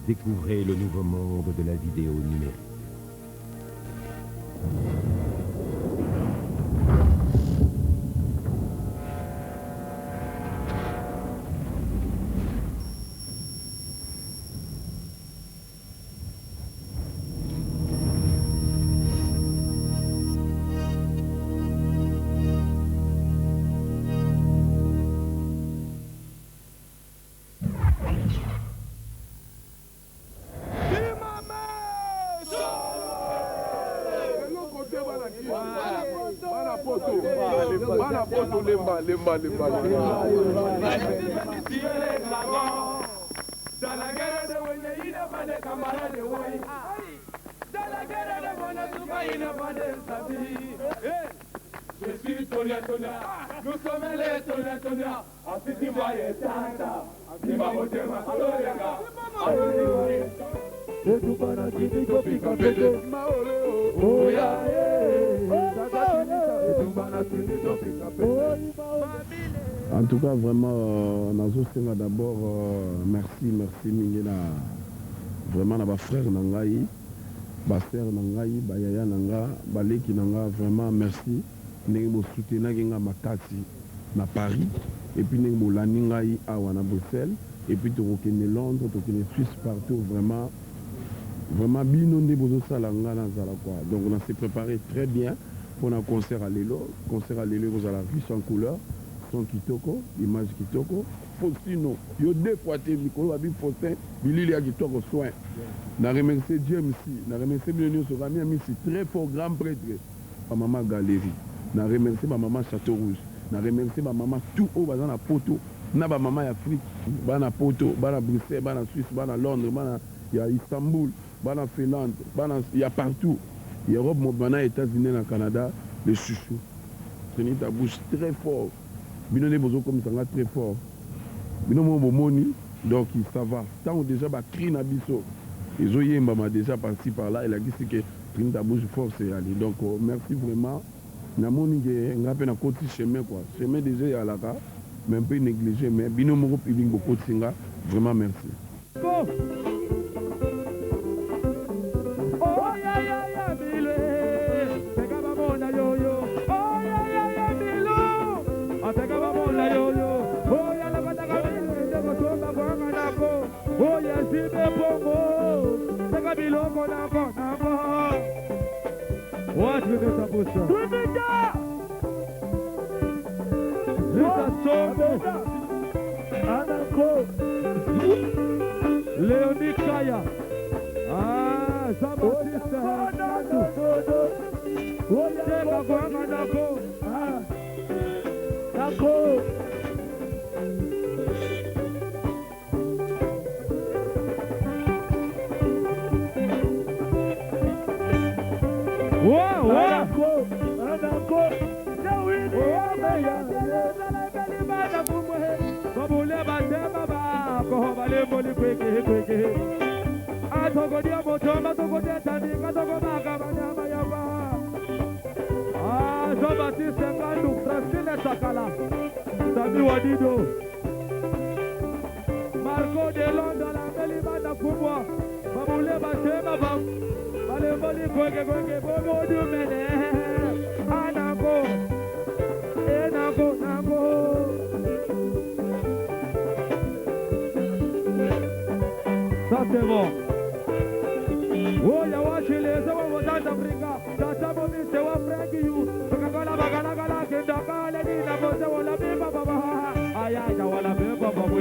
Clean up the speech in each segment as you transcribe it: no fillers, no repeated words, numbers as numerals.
Découvrez le nouveau monde de la vidéo numérique. Je suis Tonia Tonia, nous sommes les Tonia Tonia, Afiti Mbaye Tata, Nima Motema Solorenga, Etubana Kini Kopika Pete, oh ya Etubana Kini Kopika Pete. En tout cas, vraiment, Nazosenga d'abord, merci Mingena, vraiment na ba frère Nangaï, ba sœur Nangaï, ba yaya Nanga, ba leki Nanga, vraiment merci. Ndenge bo soutenir nga makasi na Paris et puis ndenge bo lani ngai awa na Bruxelles et puis tokokende Londres, tokende Suisse partout, vraiment bino nde bozo sala nga na zala quoi. Donc on s'est préparé très bien pour un concert à Lelo vous allez riche en couleur, son kitoko, image kitoko, Faustino, yo deux fois te mikolo ba bi Faustin, bilili ya kitoko soin. Na remercier Dieu aussi, na remercier Bino sur ami très fort grand prêtre, à maman Galerie. Na remercier ma maman Château Rouge, na remercier ma maman tout haut dans la poto, na ba maman Afrique, ba na poto, ba na Bruxelles, ba na Suisse, ba na Londres, ba na ya Istanbul, ba na Finlande, ba na il y a partout. Europe, mon États-Unis, na Canada, les chouchous. Tenez ta bouche très fort. Bino ne bozo comme ça très fort. Bino mo moni, donc ça va. Tant déjà ba cri na biso. Ils ont yemba déjà parti par là, il a dit que tenez ta bouche fort c'est aller. Donc merci vraiment. Na moni que ngape na côté chemin quoi. Chemin déjà ya la ka, mais un peu négligé mais bino mo public beaucoup singa. Vraiment merci. Oh ya ya ya bile. Pega babona yo yo. Oh ya ya ya bilo. Pega babona yo yo. Oh ya la bataka bile de botonga bwanga nako. Oh ya sibe pongo. Pega biloko nako nako. What with this abusa? Rita Sombo Anako Leonie Kaya Sama Sister Teka Gwanga Nako Nako Wow, wow. Marco de Londres, la belle bande kubwa. Babule batema bam. Bale boli kweke bobo du mene. Anako. Enako nako. Ça c'est bon. Oh ya wachi les awa wadanda Afrika. Tata momi se wa franki you. Bakala bagala kenda kale ni na boza wala beba baba. Aya wala beba baba.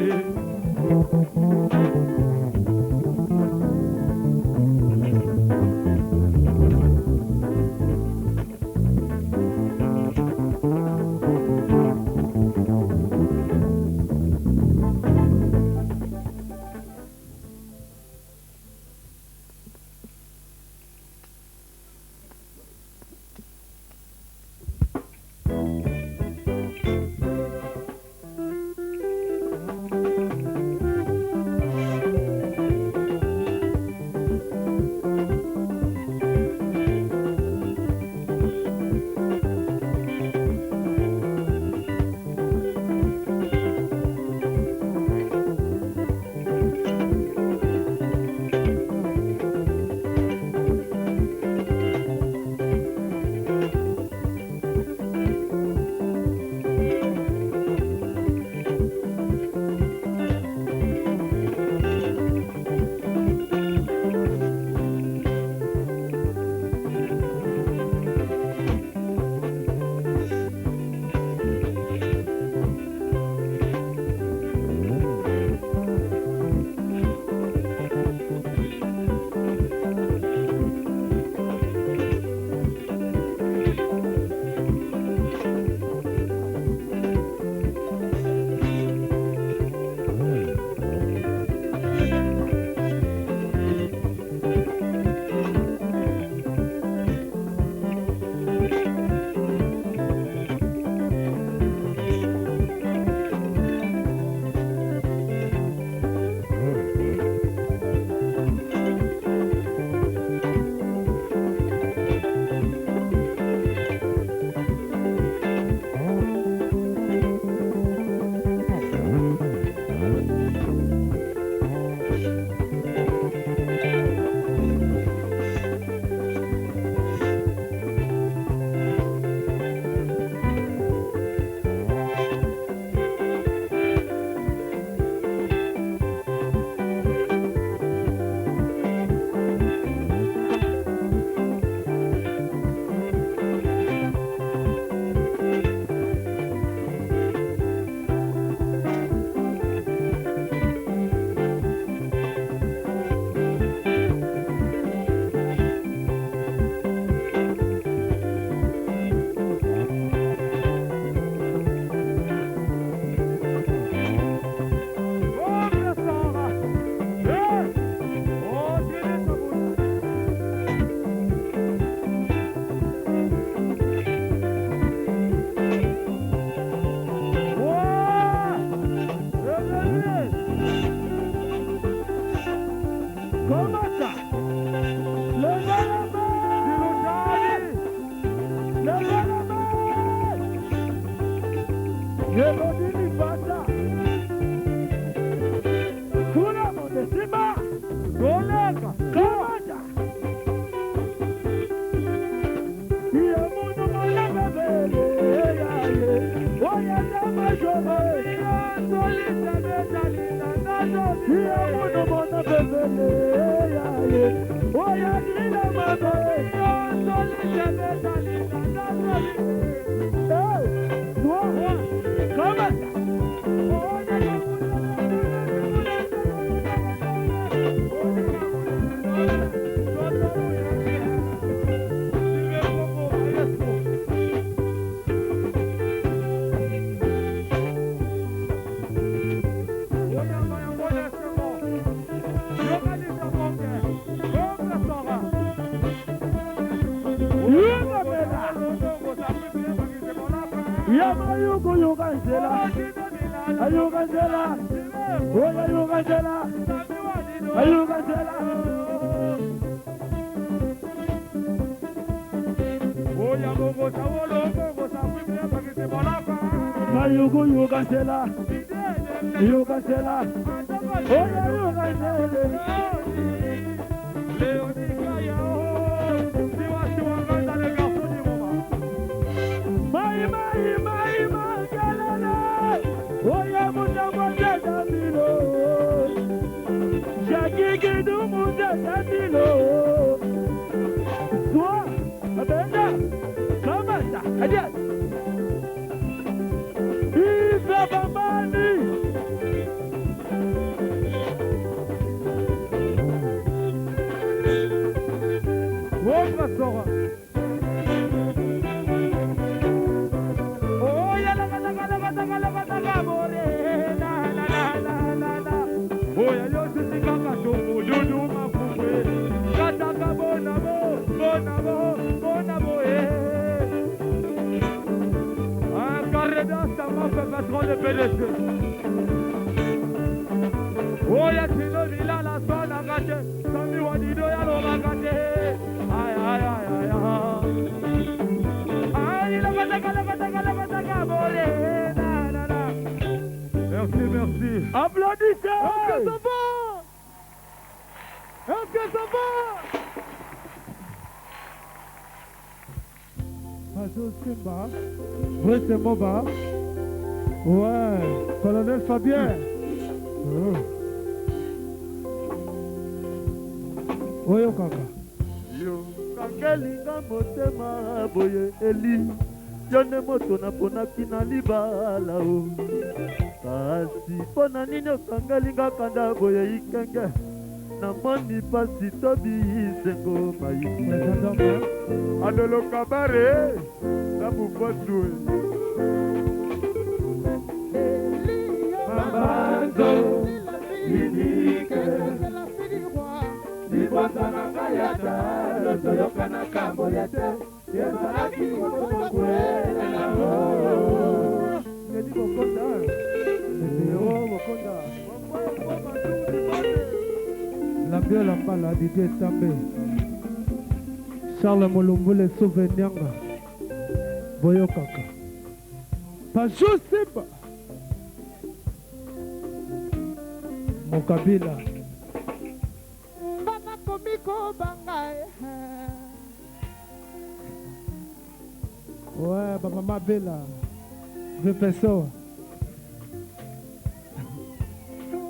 Ouais, colonel Fabien. Oyo kaka. Yo kangelinga motema boye eli. Yone moto na ponaki na libala o. Kasi pona nini okangelinga kanda boye ikenge. Na moni pasi tobi sengo mayibi. Adolo kabare na bufotu. Mamando Lidike Libosana Kayata Lotoyoka na kambo yate Yezalaki Mokokwele na ho Yedi Mokonda Yedi Mokonda Lambio Lambala Didier Tambe Charles Molumbule Souvenianga Boyo Kaka Pajou Simba Mokabila Bana komiko bangae Ouais, Baba Mabela Professeur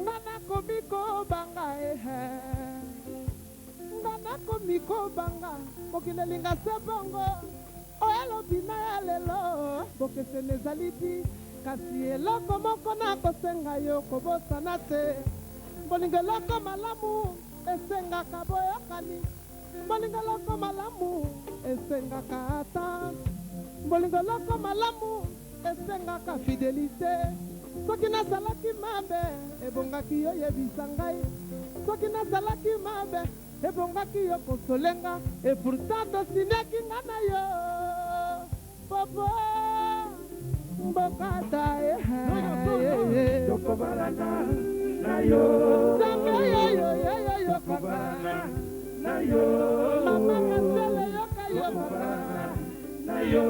Bana komiko bangae Bana komiko banga Mokilelinga sebongo Oelo bina ya lelo Bokese nezaliti Kasi eloko moko na kosenga yo kobosana te Bolingeloko malamu esengaka boyokani Bolingeloko malamu esengaka ata Bolingeloko malamu esengaka fidelite Soki nazalaki mabe ebongaki yo yebisa ngai Soki nazalaki mabe ebongaki yo kosolenga Et pourtant tosineki nga na yo Popo Mbokata Yokobalana na yo Zanga yo Yokobalana na yo Mama Masele yoka yokobalana na yo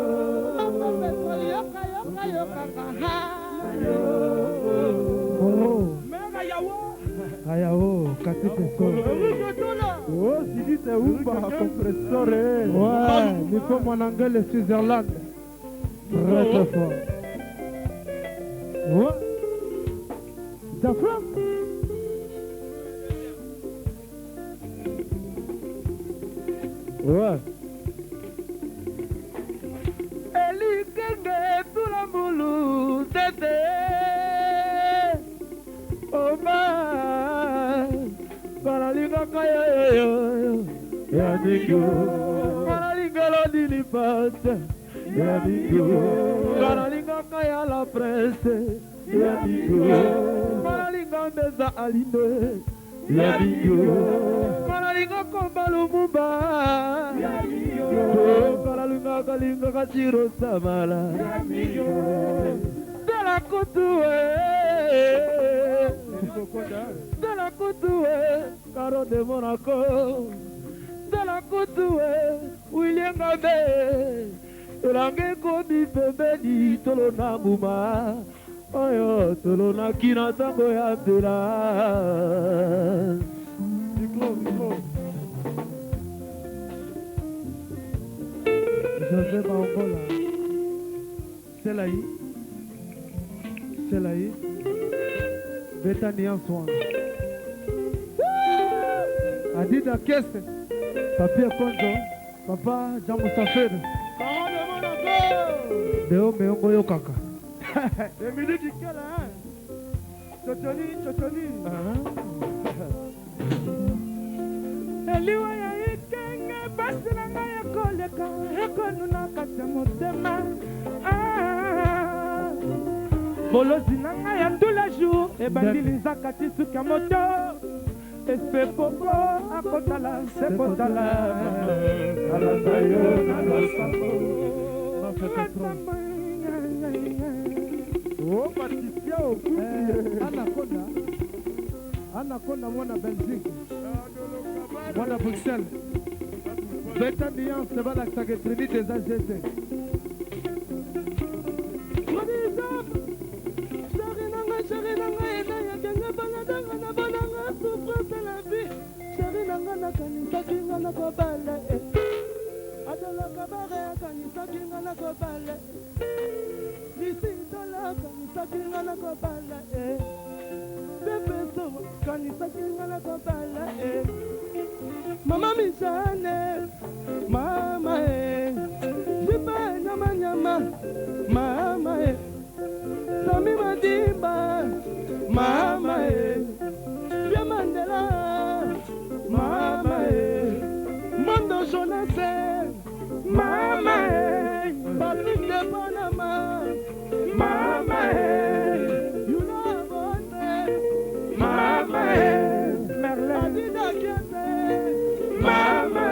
Mama Masele yoka kaka na yo Mega yawo Ayawo kati peso Oh Sidi te umba compressore Ouais il faut mon anglais Switzerland Très très fort. Ouais. D'accord. Ouais. mingi kanalinga lodilipate ya mingi kanalingaka ya la presse ya mingi kanalinga mbeza aline ya mingi kanalinga komba lumumba ya mingi kanalinga kalinga kachiro samala ya mingi de la kutue de la kutue Caro de Monaco de la kutue William Gabe elange komi pembeni tolona muma oyo tolona kina tango ya mpela José Bangola Selaï Betania Swan Adida Keste Papia Konzo Papa Jambo Safed Deo Meongo Yokaka Emily Dikela Chotoni Eliwa ya ikenge basi na nga ya koleka Ekonu na kase motema Bolozi na nga ya ndula jour Ebandili nzaka tisuka moto Espe popo akotala sekotala Alanda yo na losapo Oh Patricia Anaconda mwana Belgique mwana Bruxelles Beta Nian se va la Trinité des AGC Chéri nanga ena ya kenga baladanga na bananga souffrance la vie Chéri nanga na kanisa kinga na kobala Adola kabare kanisa kinga na kobala Lisi dola kanisa kinga na kobala Bebe so kanisa kinga na kobala Mama Michane Mama Jiba nyama Mama Sami Madimba Mama Bia Mandela Mama Mondo Jonase Mama Patrick de Panama Mama You know Bonne Mama Merlin Adida Kiese Mama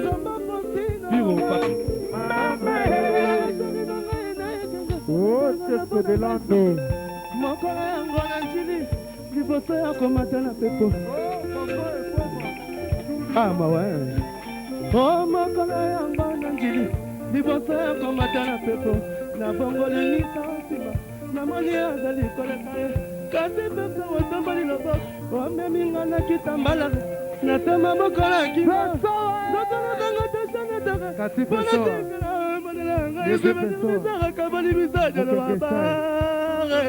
Zomba Postino Mama Oh, Chesco de Lando Mokora yango na njili liboso ya komata na pepo mawe Oh, mokora yango na njili liboso ya komata na pepo na bongoli nisa osima na moni azali koleka ye kasi pesa wotomboli lobo omeminga na kitambala na tema mokola kinga notona tango tesanetaka kasi peso Yesu peso kabali misaje lo abare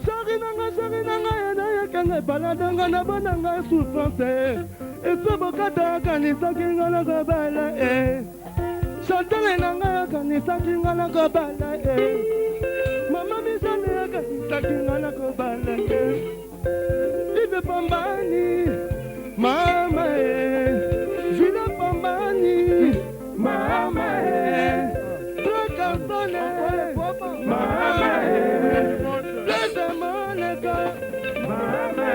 Shari nanga yana yakanga baladanga na bananga souffrance Eso bokata kanisa kinga na kobala Chantele nanga kanisa kinga na kobala Mama misane kanisa kinga na kobala Ibe pambani Mama Jina pambani Mama Trocasone Mama Lede Monica Mama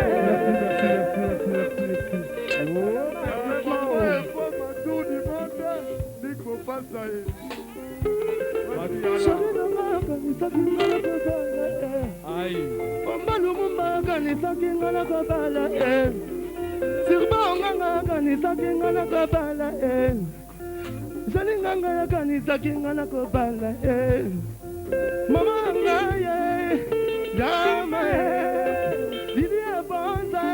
Jalinganga ya kanisa kinga na kobala Mama ngaye Jama Didia bonza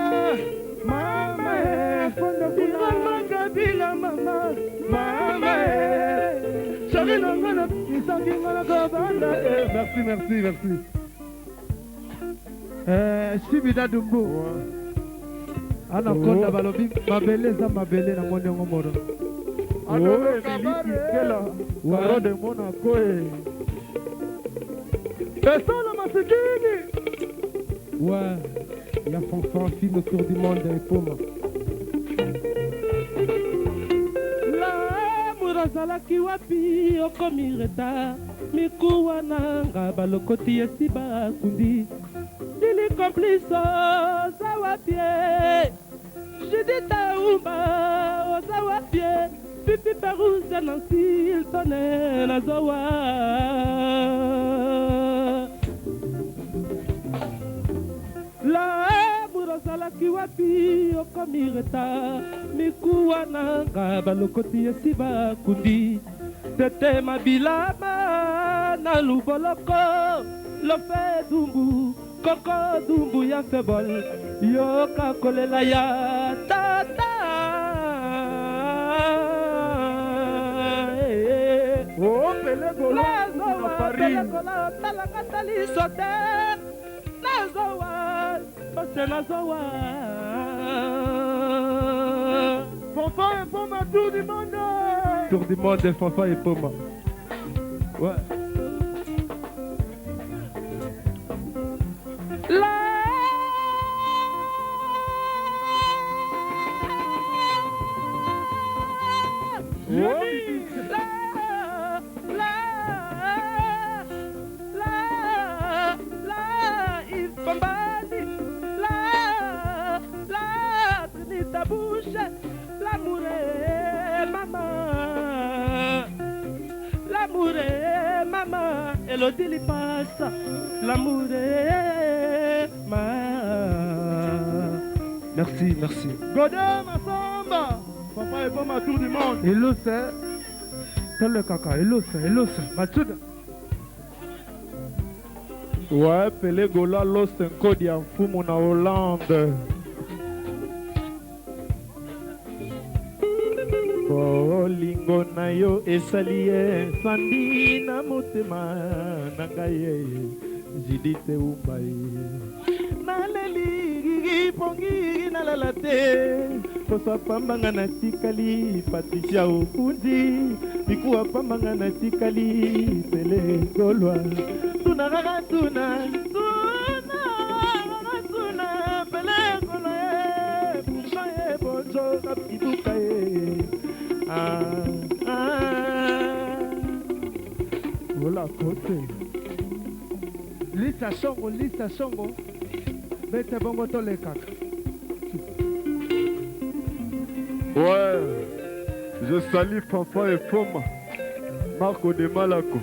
Mama Mama kabila mama Mama Jalinganga na kanisa kinga na kobala Merci Shibida Dumbu Anaconda balobi mabeleza mabele na moniongo moro Adore Miliki Kela Waro de Monaco Solo masikini Ouais, la fanfare filme autour du monde et Poma ozalaki wapi okomi reta mikuwa nanga balokoti esi bakundi dili complice oza wapi Judith Umba oza wapi Pipi Peruze Nancy Hiltone nazowa la burozalaki wapi okomi reta mikuwa nanga balokoti esi bakundi tete mabilama na luboloko lofe dumbu koko dumbu ya febol yoka kolela ya tata Oh, Pelégolo na Paris. Talaka tali sote nazowa bose nazowa Fanfan et Poma, tour du monde. Tour du monde, Fanfan et Poma. Ouais. L'amour est maman. L'amour est maman. Elodie li passe. L'amour est maman. Merci, merci. Godin Massamba. Papa et Poma, tour du monde. Hello, c'est. Tel le caca. Hello, c'est. Mathieu. Ouais, Pelégolo, Lost Encode en Fumu na Hollande. Bolingo na yo esali sandi na motema na ngai Judith Umba naleli pongi nalala te poso pambanga na tikali Patricia Okundi mikuwa pambanga na tikali Pelégolo tuna Pelégolo bukaye bonjo kapibukaye voilà côté Lisa Songo bete bongo tole kaka. Ouais, je salue Fanfan et Poma, Marco de Malaco.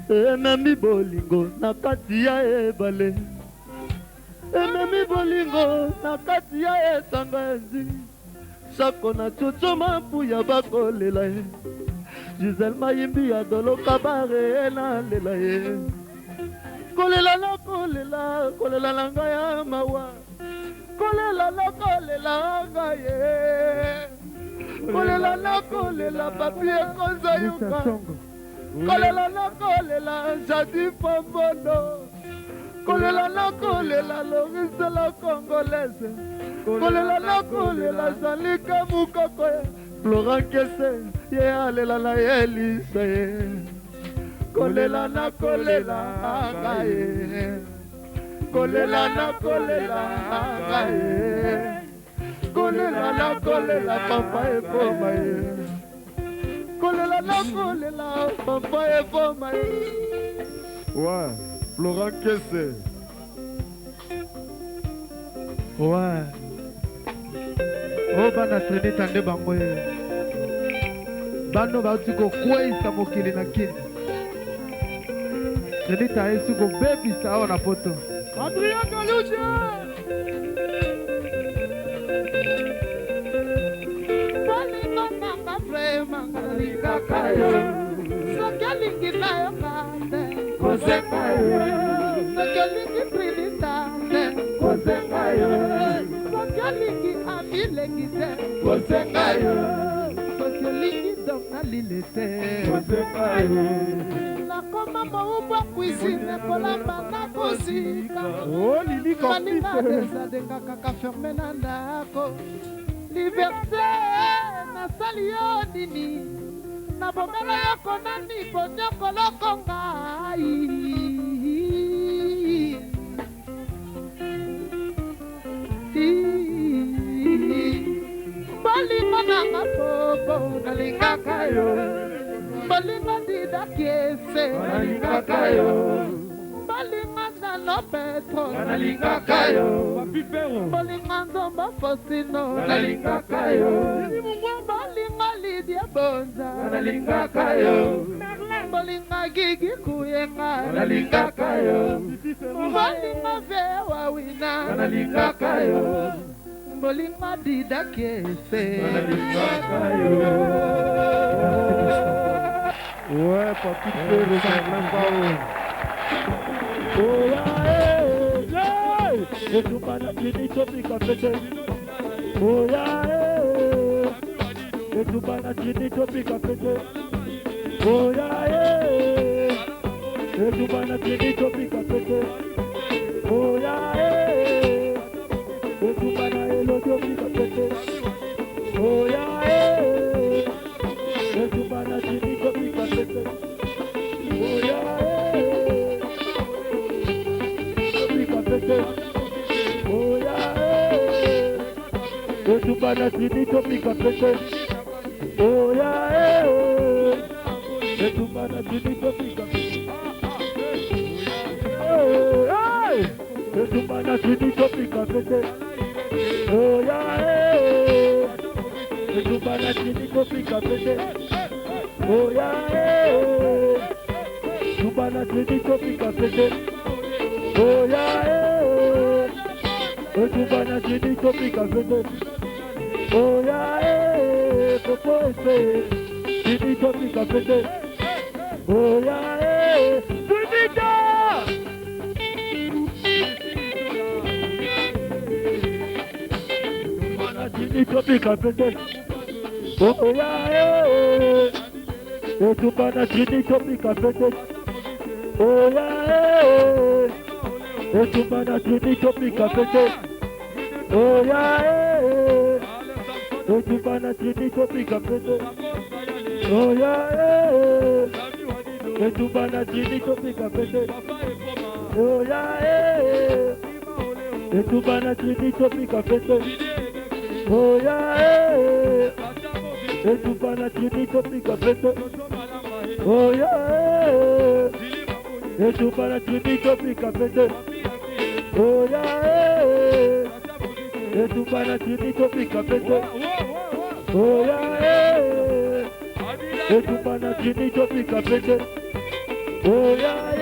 Ememi bolingo na kati ya ebale, ememi bolingo na kati ya esanga enzi, sako na chochoma mpuya bakolela ye, Giselle Mayimbi ya dolo kabare na lela ye, kolela na kolela na ngai ya mawa, kolela na kolela ngai ye, kolela na kolela papie konza yuka, kolela na kolela jadi fambono, kolela na kolela Lorise la Congolaise, kolela na kolela Zalika Mukoko, Florent Kese ye alela na Elisa ye, kolela na kolela ngaye, kolela na kolela ngaye, kolela na kolela papa e Poma ye, kolela na kolela papa e Poma ye. Ouais, Florent Kese. Ouais. Oh bana traîner tande bango ye. Bano bauti ko kwesa mokili na kini. Traîner ta yesu ko baby sa ona poto. Adrien Galouche. Bolingo nanga vrema ngalika kayo, sokelingi nayo kande kozenga yo, sokelingi trinitande kozenga yo, sokelingi amilengi te kozenga yo, sokelingi dongalile te kozenga yo. Nakoma maubwa cuisine kolamba na kosika. Oh, Lili Kaninga Compite. desadenga kaka ferme na ndako. Liberté na sali yo nini, na bomela yoko nani bonyoko loko ngai. Bolingo nanga poko nalingaka yo bolingo dida kiese nalingaka yo bolingo nano petro nalingaka yo bolingo nzomba fosino nalingaka yo bolingo lidia bonza nalingaka yo bolingo gigi kuyenga nalingaka yo bolingo vewa wina nalingaka yo bolingo dida kiese nalingaka yo. Ouais, Papi Ferro, Germain Bao. Oh yeah, et tout pas la fini topic à fêter. Oh yeah, et tout pas la fini topic à fêter. Oh yeah, et tout pas la fini topic à fêter. Oh yeah, et tout pas la hello topic à fêter. Oh yeah, et tout pas la fini topic à fêter. Oh yeah, topic à fêter. Oh yeah, et tout pas la fini topic à fêter. Oh yeah, et tout pas la fini topic à fêter. Et tout pas la fini topic à fêter. Oh yeah, et tout pas la fini topic à fêter. Oh yeah, tout pas la fini topic à fêter. Oh yeah, et tout pas la fini topic à fêter. Oh yeah, popo essayer, fini topic à fêter. Oh yeah, Zulvita. Fini topic à fêter. Oh yeah, et tout pas la fini topic à fêter. Oh yeah, et tout pas la fini topic à fêter. Oh yeah, et tout pas la fini topic à fêter. Oh yeah, et tout pas la fini topic à fêter. Oh yeah, et tout pas la fini topic à fêter. Oh yeah, et tout pas la fini topic à fêter. Oh yeah, et tout pas la fini topic à fêter. Oh yeah, et tout pas la fini topic à fêter. Oh yeah, et tout pas la fini topic à fêter. Oh yeah,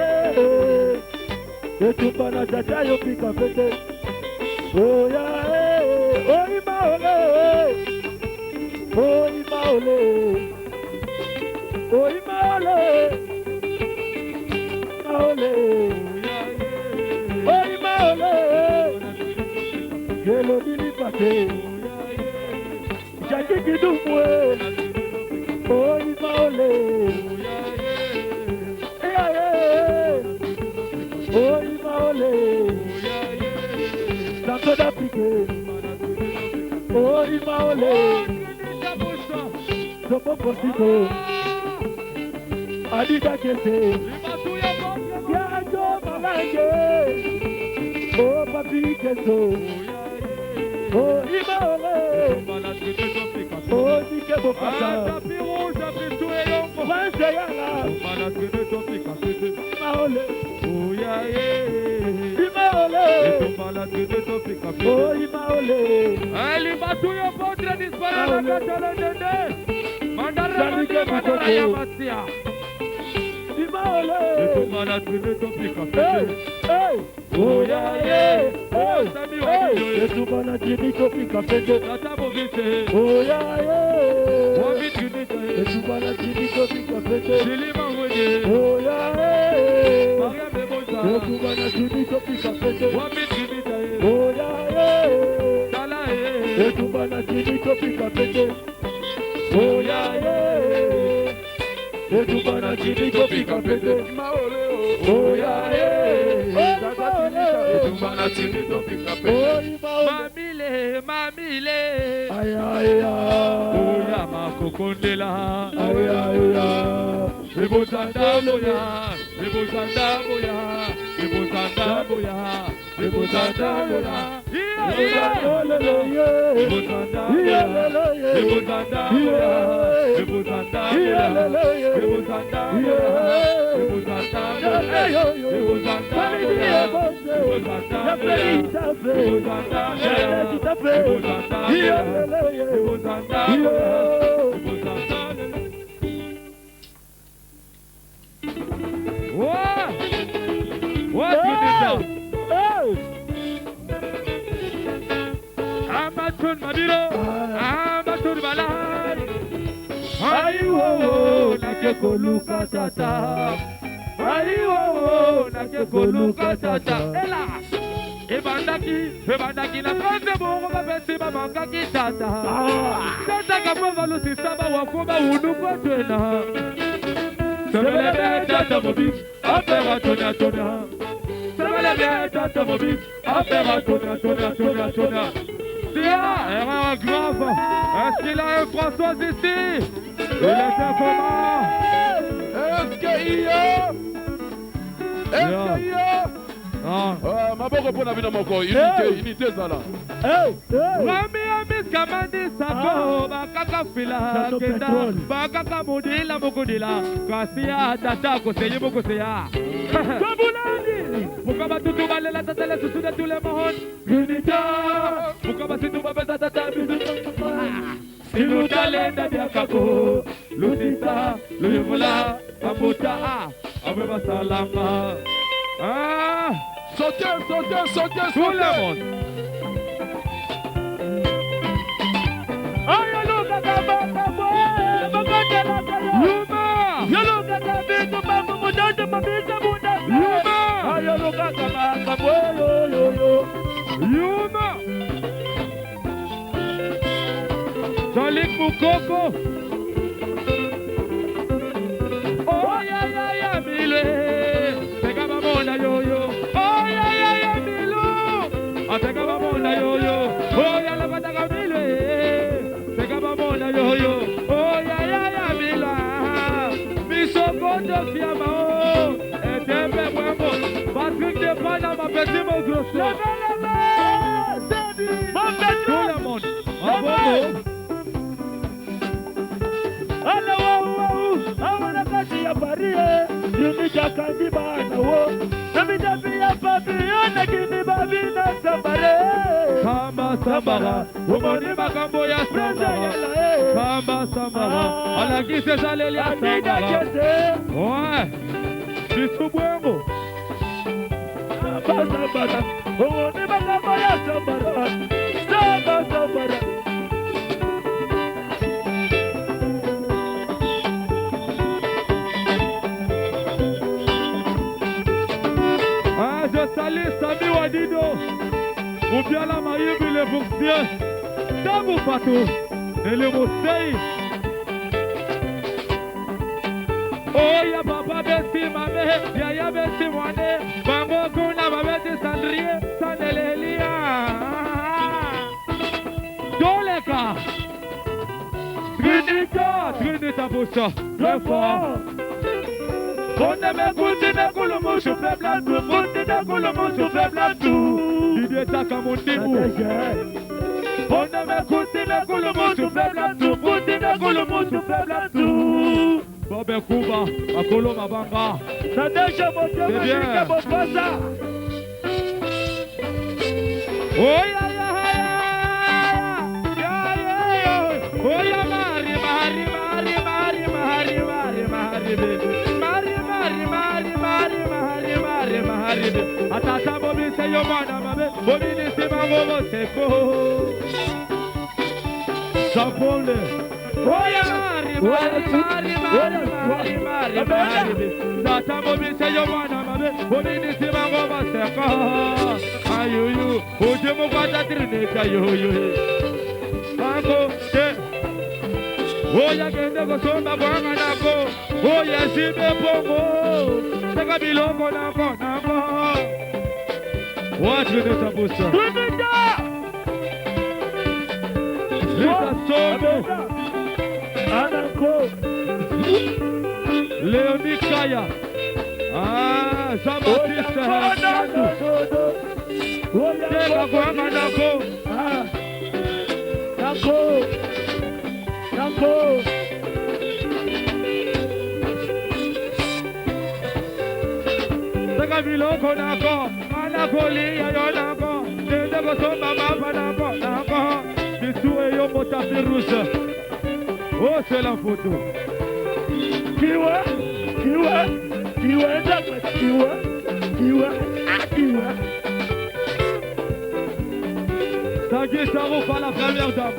et tout pas la tata yo pic à fêter. Oh yeah, oh imaole, oh imaole, oh imaole, imaole, oh imaole, gelo dili pate, jaki kidumwe, oh imaole, oh imaole, santo d'Afrique. Oh imaole, sopo posito, adida kese, ya jo malange, oh papi keso, oh imaole, oh dike bopata, fanse yala, imaole, oh ya imaole, oh imaole. Ali batuyo potre dispara la katala dende. Mandara mandara ya masia. Imaole. Etumana twende topika fete. Oh yeah, oh. Etumana twende topika fete. Natabo vite. Oh yeah. Wabit kunita. Etumana twende topika fete. Shilima wede. Oh yeah. Maria bebosa. Etumana twende topika fete. Wabit kunita. Oh yeah. Tala Etumana twende topika fete. Oh yeah. Etumana twende topika fete. Oh yeah. Etumana twende topika fete. Mamile, mamile. Ay ay ay. Oya makokondela. Ay ay ay. Ebo sanda boya, ebo sanda boya, ebo Amatun Mabiro, Amatun Balan, Aiwo, Nakekoluka Tata, Aiwo, Nakekoluka Tata, Ela, Ebandaki, na kwanza bongo babesi babangaki Tata, Tata kapova lusi saba wakuba unuko twena, Sebelebe Tata Mobi, Apera Tonya Tonya, Sebelebe Tata Mobi, Apera Tonya Tonya. Erreur grave. Est-ce qu'il a un François ici? Il était comment? Est-ce qu'il y a? Est-ce qu'il y a? Maboko pona bina moko unité zala. Rami amis kamandi sako bakaka fila kenda bakaka modila mokodila kasia tata koseye mokoseya. Kabulani pourquoi batutu balela tatele susu de tous les mohon unité pourquoi batutu babeta tata bisu silu talenda biakako lusita luyevula abuta abeba salama. Sautez. Tout le monde. Yuma. Jean-Luc Moukoko. Oh ya mile. Sega mamona yo. Oh ya milo. Sega mamona yo. Oh ya la bataka mile. Sega mamona yo. Oh ya mila. Misoko de fiamao. Et tembe mwambo. Patrick de Pana ma petit mon grosso. Tout le monde. En bon. Awana kati ya parie, yunija kandi bana wo. Namida biya papi, yana kini babina sambare. Sambara, umoni makambo ya sambara. Sambara, alakise saleli ya sambara. Ouais, bisubwengo. Sambara, umoni makambo ya sambara. Sambara. Salut Sami Wadido, Moubiala Maïbi le Boursier, Tabou Fatou, et le Mousseï. Oh ya papa Bessi Mame, ya Bessi Mwane, Bango Kuna Mabeti Sandrié, Sanelelia. Doleka, Trinita Boucha, très fort. Fonde me kulu mushu feblatu, fonde me kulu mushu feblatu. Didi taka mundimu. Fonde me kulu mushu feblatu, fonde me kulu mushu feblatu. Bobe Kuba, akolo mabanga. Nadesha moja mashika bopasa. Oh ya. Oh ya mari. Atata bobi se yo mana mabe, bobi ni se mango seko. Sapole. Oya mari. Atata bobi se yo mana mabe, bobi ni se mango seko. Ayuyu, oje mo kwata trine kayoyu. Mango te. Oya gende go somba bwanga nako. Oya sibe pongo. Sega bilongo nako. What you do, Tabusa? Lisa Sobo. Anako. Leonie Kaya. Ah, Jean-Baptiste Nando. Teka kuhama nako. Nako. Teka biloko nako. Manako liya yo nako. Tende ko somba mapa nako. Bisou et yo tapis rouge. Oh, c'est la photo. Kiwa. Tanguy Charouf à la première dame.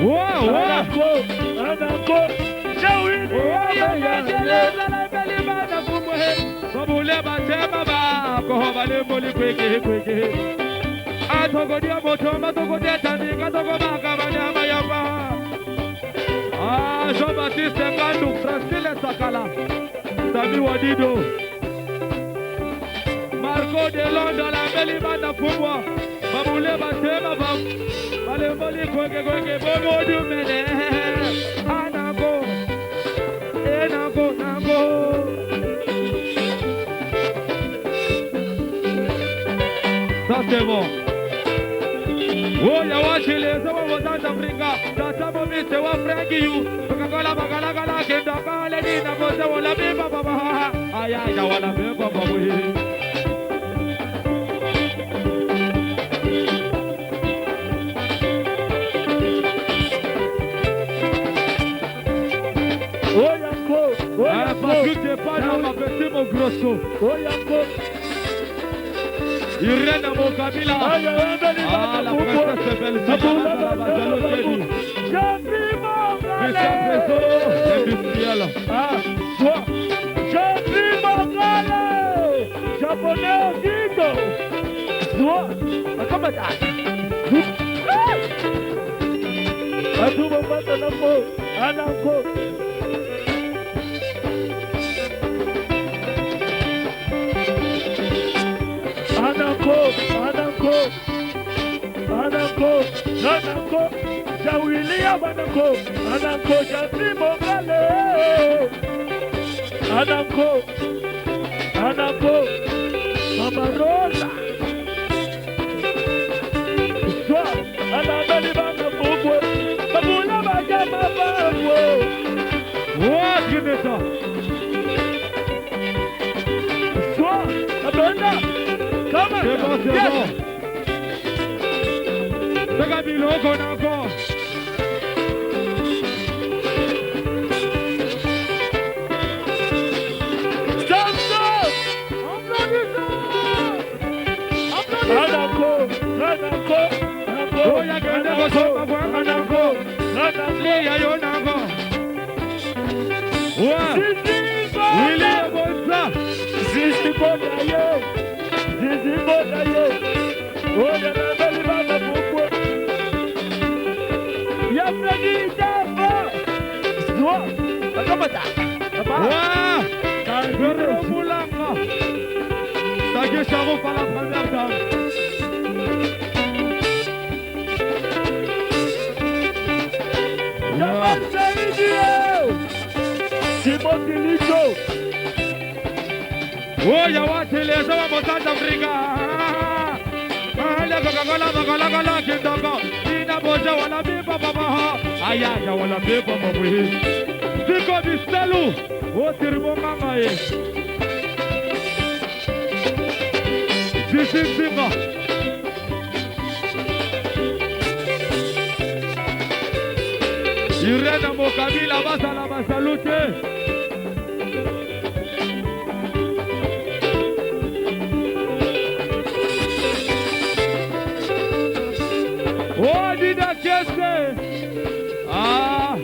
Wow. Jean-Baptiste Ngandou, Francine Sakala, Sami Wadido, Marco Delon dans la belle bande pour moi. Baboule Batema Bam, Balemboli Kweke Bobo du Mene, Anako, Enako, Nako. Ça c'est bon. Oh, ya watching les over South Africa. That's how we say what Frankie you. Bakala kenda kale ni na boza wala beba baba. Aya ya wala beba baba. Parce que t'es pas dans ma petite mon grosso. Irene Mokabila. Ah, la princesse belle. C'est pour la Bazalo-Teddy. Christian Presso, industriel. Jean-Pierre Mangale. Japonais au guido. Comment ça? Atuba pata nako. Anako. Anako, Jawilia Banako, Anako, Jati Mongale, Anako, Mama Rosa, Soa, Anabeli Banako, Babula Bagama Bango. What give it up? Soa, Abenda, come on, c'est bon. Teka biloko nako. Oya kende kosoma kwa nako. Liya yo nako. Willy Bonza. Zizi Boda yo. Oya nabeli baba bukwe. Ya Freddy Davo. Zwa. Akamata. Wow. Kangere Moulanga. Tanguy Charouf à la première dame. Jamal Saïdio. Simon Dilicho. Oh, ya watching les over South Africa. Bakala kindoko. Ina boja wala biba baba. Aya ya wala biba baba. Ziko Bistelu. Oh, Tiribonga maye. Zizima. Irene Mokabila basala basalute. Oh, Dida Kesse. Ah,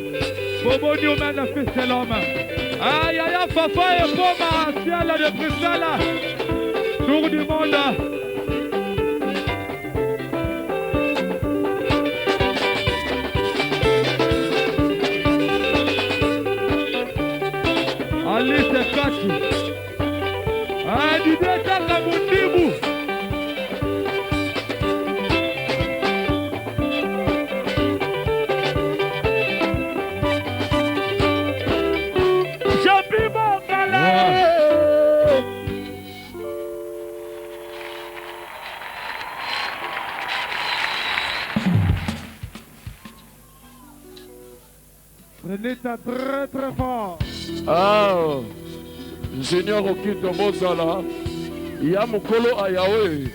Bobo Newman, le fils de l'homme. Ah, Yaya Fafa et Poma, ciel de Bruxelles. Tour du monde. Alice Kati. Ah, Dida Taka Mundibu. ça très très fort. Ah, Junior Okito Bozala, ya mokolo ayawe,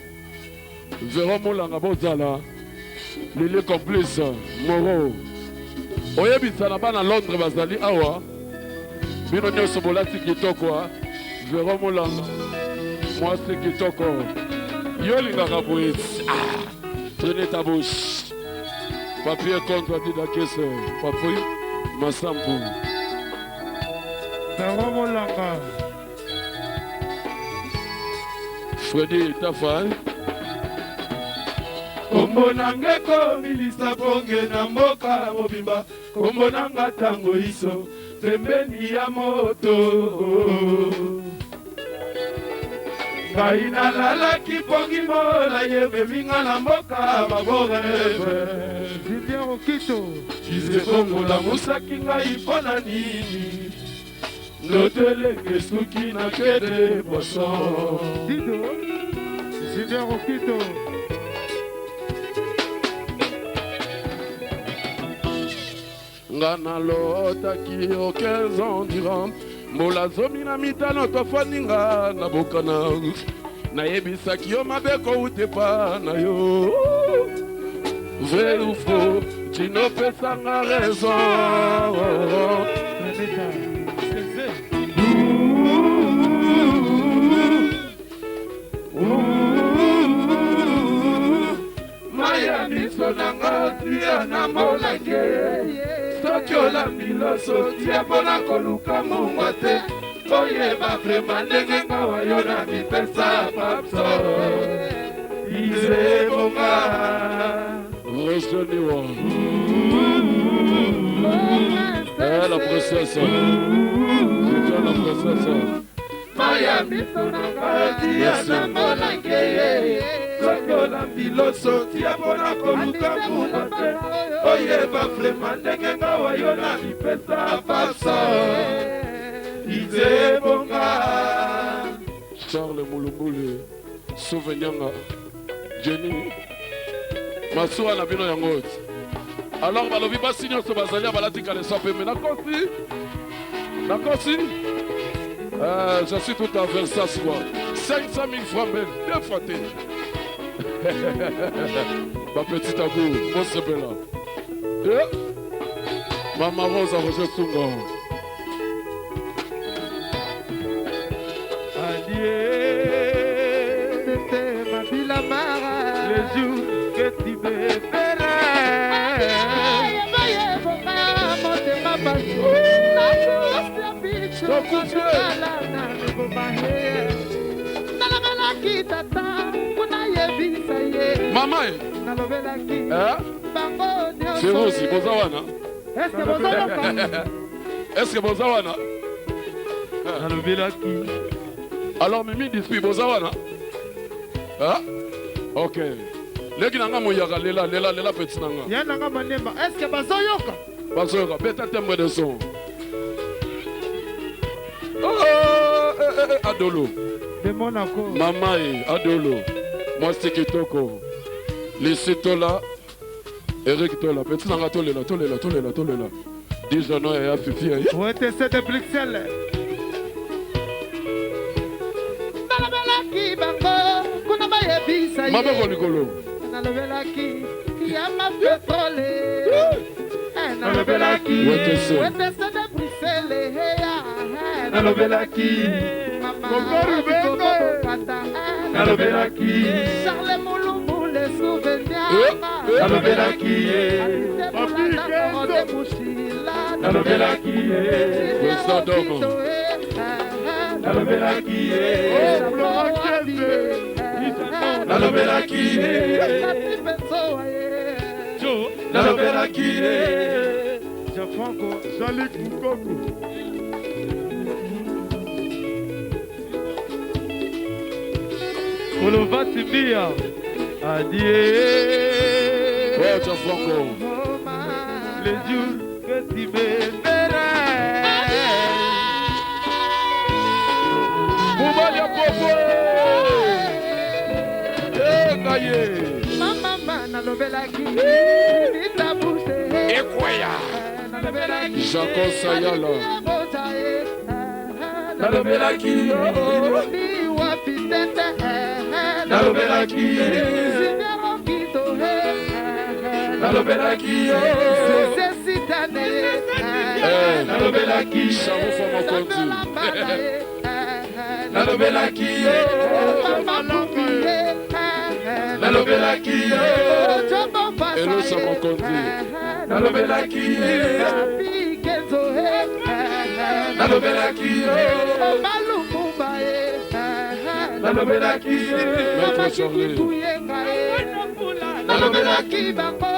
Véro Moulanga Bozala, Lili Complice, Moro. Oyebisa na bana Londres bazali awa, bino nyonso bolati kitoko, Véro Moulanga, mwasi kitoko. Yo lingaka boye, tenez ta bouche. Papier contre dit la caisse, papier, Massambu. Véro Moulanga. Freddy Tafal. Kombo nanga komilisa bonge na mboka mobimba. Kombo nanga tango iso pembeni ya moto. Ngai nalalaki pongi mola yebe minga na mboka maborebe. Julien Okito. Jize bongo la musaki ngai mpona nini. Notelenge suki na kede boso. Dido. Julien Okito. Ngana lotaki o 15 ans durant. Mola zomi na mitano tofaninga na bokana. Nayebisaki yo mabeko utepa na yo. Vrai ou faux, tu ne peux sans raison. Maya miso nanga tia na molake. Soki olambi loso tia mpona koluka mungwa te. Oyeba vrema ndenge ngawa yo na mipesa papso. Ize bonga Restez-nous. La princesse. C'est toi la princesse. Maya miso nanga tia na molake. Soki olambi loso tia mpona koluka mungwa te. Oyeba vrema ndenge ngawa yo na mipesa papso. Ize bonga Charles Mulumbuli, Souvenyanga, Jenny, Masua na bino yango. Alors balobi basi nyonso bazali balatika le sape mais nakosi. Je suis tout à Versace quoi. 500 000 francs même, deux fois t'es. Ma petite agou, mon sebela. Maman Rose a Roger Sunga. C'était ma ville amara. Le jour que tu me verras. Maman, c'est Rosi, Bozawana. Est-ce que Bozawana? Alors Mimi dispi Bozawana. Hein? Ok. Leki nanga moyaka lela petit nanga. Ya nanga manemba. Est-ce que bazoyoka? Bazoyoka, beta tembre de son. Adolo. De Monaco. Mamae, Adolo. Moi c'est Kitoko. Laissez Tola. Eric Tola. Petit nanga tolela. Déjà non, il y a Fifi. Ouais, t'es de Bruxelles. Maman Kolikolo. Nalobelaki yama petrole. Nalobelaki wetese de Bruxelles heya. Nalobelaki Nalobelaki Charles Mulumbu le souvenir. Nalobelaki Nalobelaki Nalobelaki Nalobelaki Nalobelaki Jean-Franco, Jean-Luc Mukoko. Olovati Bia Adie. Ouais, Jean-Franco. Les jours que tu me verras. Moubalia Popo. Gaye. Mama nalobelaki itabuze. Ekwaya. Jaco Sayala. Nalobelaki yo. Nalobelaki yo. Nalobelaki yo. Nalobelaki Chavo Fomokonzi. Nalobelaki yo. Nalobelaki yo. Hello Samokonzi. Nalobelaki yo. Nalobelaki yo. Nalobelaki yo. Maître Charlie. Nalobelaki bango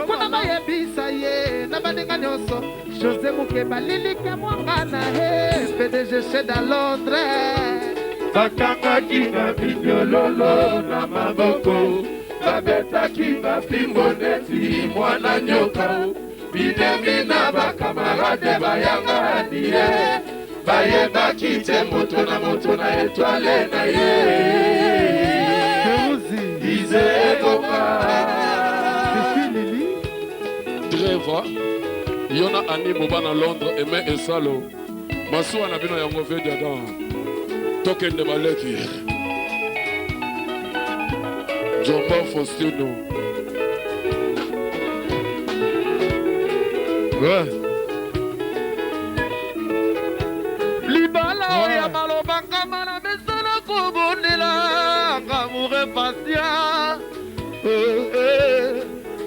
mpona bayebisa ye na baninga nyonso José Mukeba lilike mwangana he PDG chez dans Londres bakangaki babinyololo na maboko babetaki bafimbo neti mwana nyoka binemi na bakamarade bayangani ye bayebaki te moto na etwale na ye Dreva Yona Ani Boba na Londres Eme Esalo Masua na bino yango vedia dan Token de Baleki Jomba Faustino Libala ya malobanga mana mesana kubundila Ngamure pasia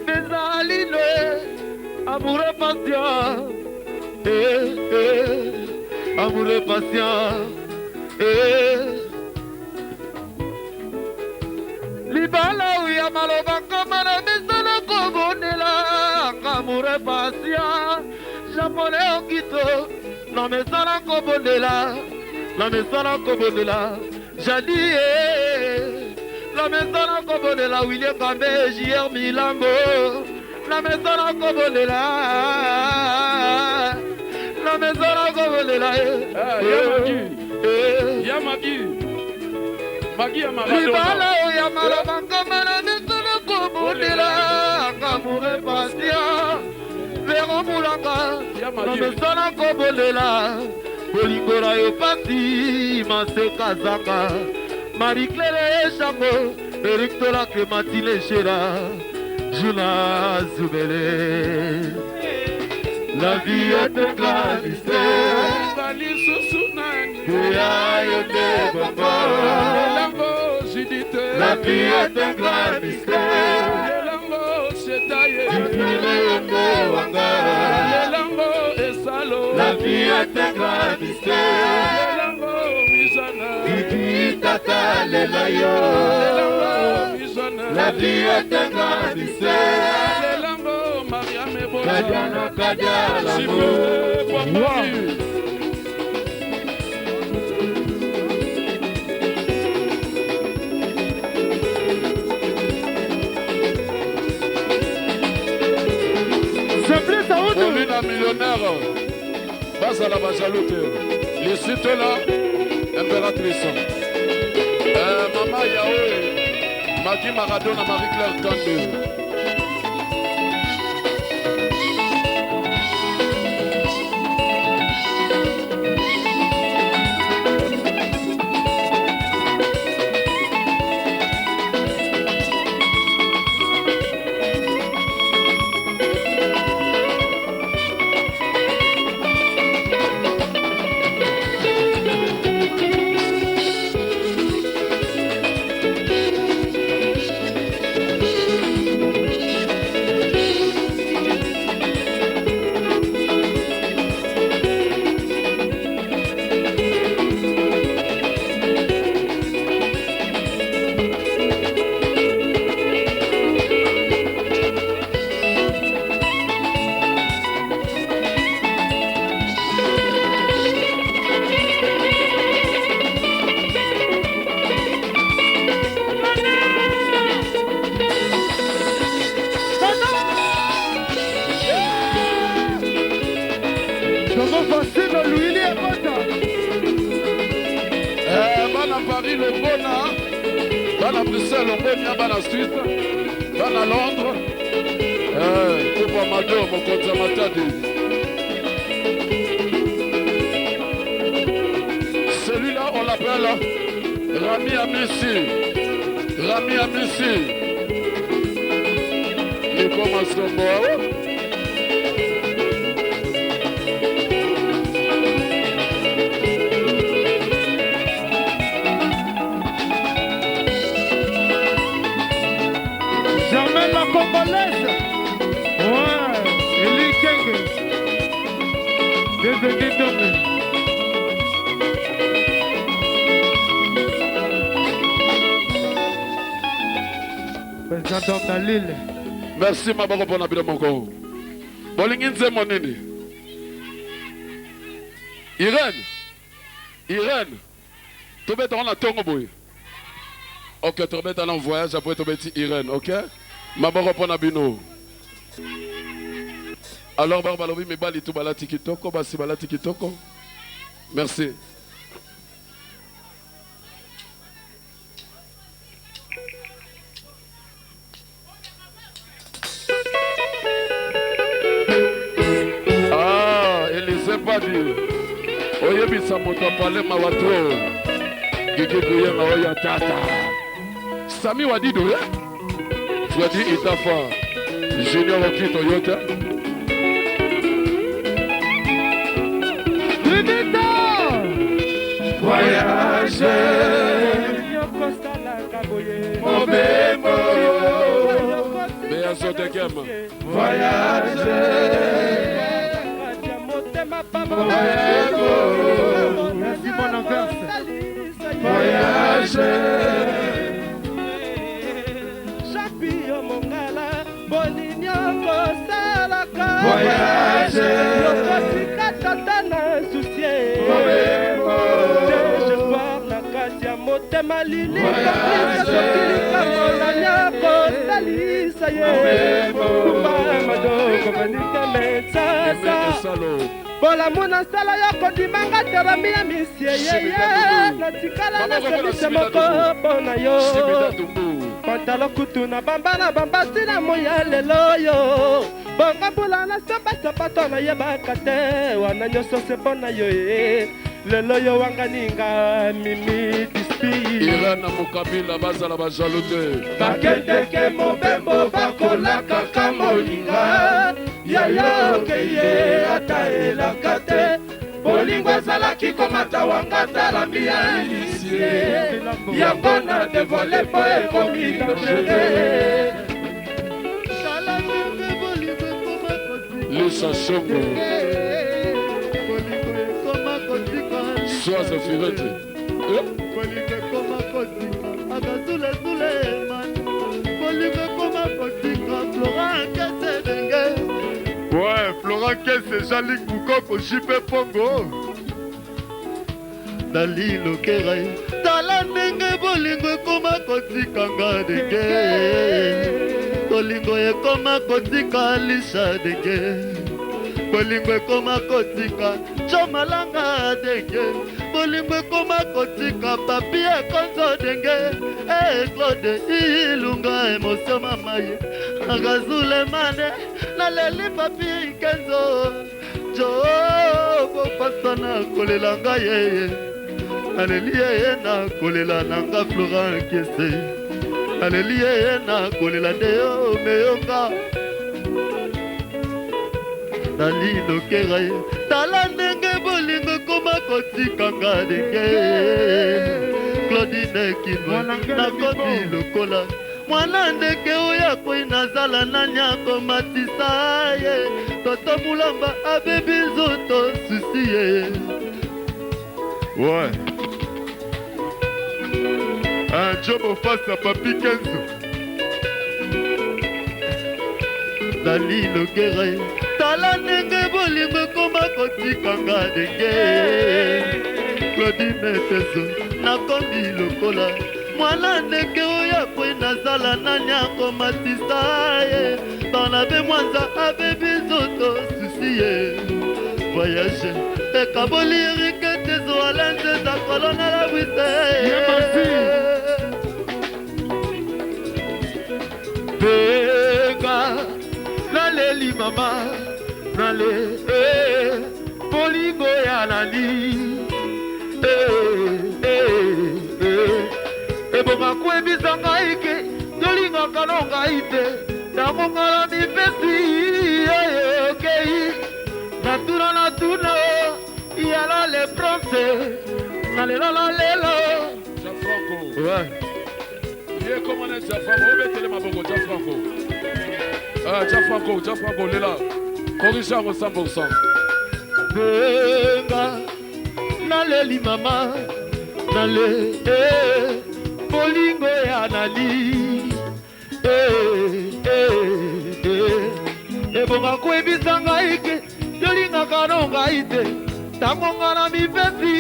Nezaline Amure patient Amure patient Libala uya maloba kamara Mesana kobonela Amure patient Japonais okito Na mesana kobonela Na mesana kobonela Jadi La mesana kobonela William Kambe J.R. Milambo La mesana kobolela La mesana kobolela Ya Magi Magi ya Maradona Libala ya Malabanga La mesana kobolela Kamure Pastia Vero Mulanga La mesana kobolela Bolikora yo pati Maseka Zaka Marie-Claire Chambo Eric Tola Clémentine Chera Juna Zoubele La vie est un grand mystère Bali Sosunani Kuya yote bamba Lambo Judite La vie est un grand mystère Lambo Chetaye Jifile yote wanga Lambo Esalo La vie est un grand mystère Lambo Misana Kiki tata lela yo La vie est un grand mystère Lambo Maria Mebosa Kadiana Kadiana Paulina millionnaire Basa la bajaloute Licite là Impératrice Maman Yahweh Magui Maradona Marie-Claire Kandé Paris, le Bona, dans la Bruxelles, le Bona, dans la Suisse, dans la Londres, pour Mado, mon compte Matadi. s'appelle Rami Amissi. Rami Amissi. Les commencements. Jamais la Congolaise. Ouais, Eli Kenge. Désolé Domé. Président de l'île. Merci ma bonne pour la mon corps. Bolingin c'est mon nini. Irène. Tu vas dans la tongue boy. Ok, tu vas dans un voyage après tu vas dire Irène, ok? Ma bonne pour la bino. Alors Barbalobi me bali tout bala tikitoko, basi bala tikitoko. Merci. Oyebisa moto apale mawato Gigi kuyenga oya tata Sami wadido ya Fredi Itafa Junior Oki Toyota Unita Voyage Mobemo Bea sote kema Voyage Merci mon enverse. Voyage Chapio Mongala Bolinio Kosalaka Voyage Yokosika tatana soucié J'espoir na katia motema lili Sokilika monanya kosalisa ye Kumbamado komanika metsasa Bola muna sala yako dimanga terami ya misie yeye Natikala na sebise moko pona yo Pantalo kutu na bamba na bamba sina moya lelo yo Bonga bula na samba sapato na yebaka te Wana nyoso se pona yo Lelo yo wanga ninga mimi dispi Irana mukabila bazala bajalute Bakendeke mobembo bakolaka kamolinga Yaya keye ata elaka te Bolingo ezalaki komata wanga talambi ya inisie Yango na devole po ekomi dangere Lisa Shongo Sois Zafirete Bolingo koma kotika Akazule man Bolingo koma kotika Florent Kese denge Ouais, Florent Kese, Jalik Boukoko, JP Pongo. Dali lokere Tala ndenge bolingo ekoma kotikanga denge Bolingo ekoma kotika Lisha denge Bolingo ekoma kotika Chomalanga denge Bolingo ekoma kotika Papi ekonzo denge Claude Ilunga emosio mamaye Agazule mane Naleli papi ikenzo Jo Bopasana kolelanga yeye Alléluia na kolela nanga Florent Kese Alléluia na kolela deo meyonga Dali lokera Tala ndenge bolingo koma kotikanga denge Claudine Kinwa na kobi lokola Mwana ndeke oya koi nazala nanya komatisa ye Toto mulamba abebi zoto susi ye Ouais. Un job au face à Papi Kenzo. Dali lokere Tala ndenge bolingo koma kotikanga denge Claudine Teso na kombi lokola Mwana ndeke oya koi nazala nanya komatisa ye Banabe mwanza abebi zoto susi ye Voyage Ekaboli erike tezo alenze za kolona la wite Pega Naleli mama Nale Bolingo ya nani ebonga kwebisa ngai ke tolingaka no ngai te ntango ngala mipesi okei natuna yala le prince nalela lelo Gianfranco ye komane Gianfranco obetele maboko Gianfranco Gianfranco lela corrige yango 100%. benga naleli mama nale bolingo ya nali ebonga kwebisa ngai ke tolingaka no ngai te ntango nga na mipesi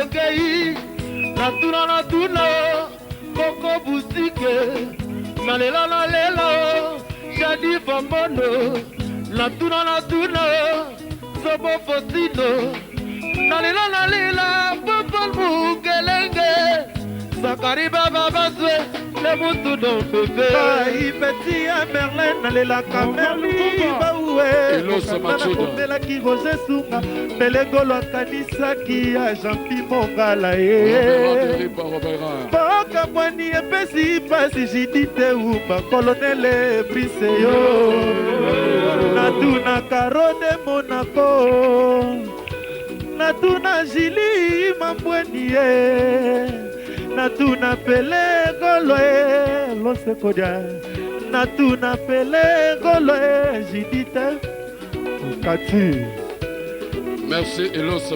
okei natuna koko busike nalela jadi fambono natuna sobo fosino nalela popol mukelenge sakari baba baswe le mutu don bebe ipeti ya merlin nalelaka merli baue omelaki rose sunga pelegolo akanisaki ya jampi mongala ye mboka bwani epesi pasi jidite umba kolonele brise yo natunaka rode monako natuna jili mambweni ye natuna pele golo e losekodia natuna pele golo e jidite kati merci Elos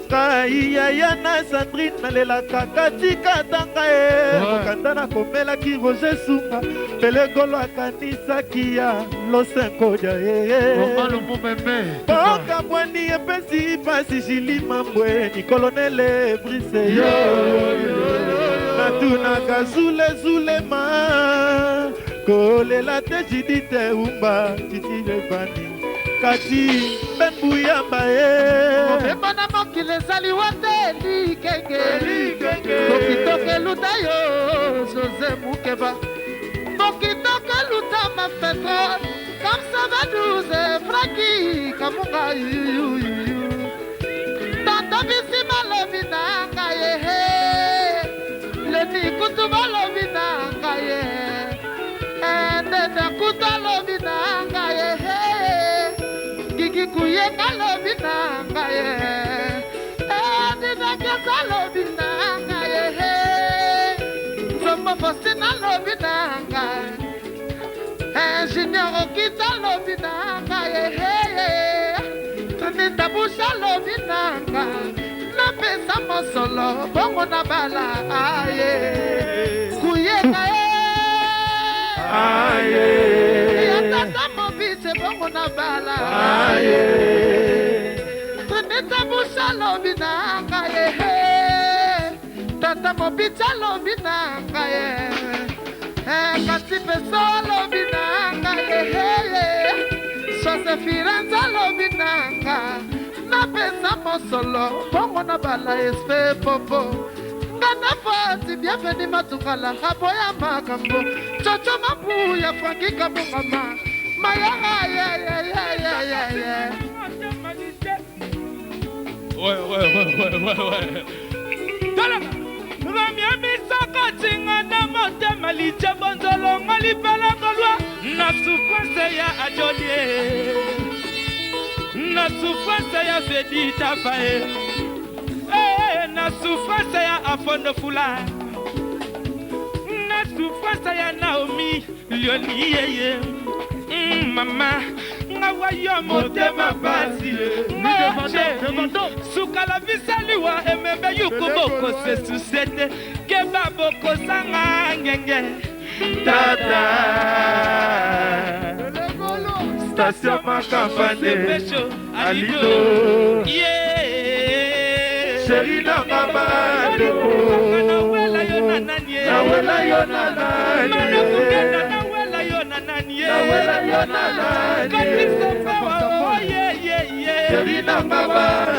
kai yaya na Sandrine nalelaka katika tanga e mokanda nakomelaki roger sunga pele golo akanisaki ya losenkodia boka bwani epesi pasi jili mambweni kolonele brise yo natunaka zulema kolela te jidi te umba titilebani kati benbuyamba ye mobemba na mokili ezali wate likenge mokitoke eluta yo José Mukeba mokitoke eluta mafeto kamsaba 12 fraki kamunga yuyuyu tata bisi malobi na ngai leni kutu malobi na ngai ndenda kutu alobi na ngai Kiki kuye kalobi na ngai ndenda kesa lobi na ngai Zombo fosi na lobi na ngai Junior okita lobi na ngai Trinita busha lobi na ngai Napesa mosolo bongo na bala Kuye kae Yatata mobise bongo na bala Trinita busha lobi na ngai Tata mobise lobi na ngai Kasi peso lobi na ngai Josephine lobi na ngai Napesa mosolo bongo na bala espe popo Ngana fati bienveni matukala Haboya makambo Chocho mabu ya franki kabungama Maya Ouais. Ramia misaka tinga na motema licha bonzolo ngali pala kolwa na souffrance ya ajolie na souffrance ya Fedita Fae na souffrance ya Afondo Fula na souffrance ya Naomi Lioni yeye mama ngawa yo motema basi sukala visaliwa emebe yukuboko se susete keba boko sanga ngenge tata station makafane alido Chéri nangaba deko nawela yo nananie nawela yo nananie Chéri nangaba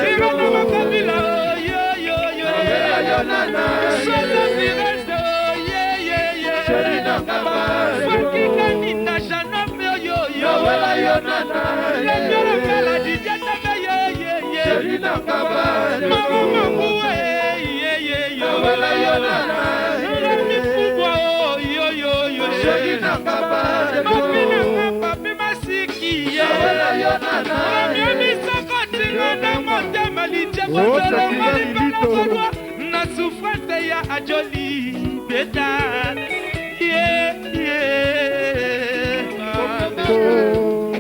na souffrance ya ajoli beta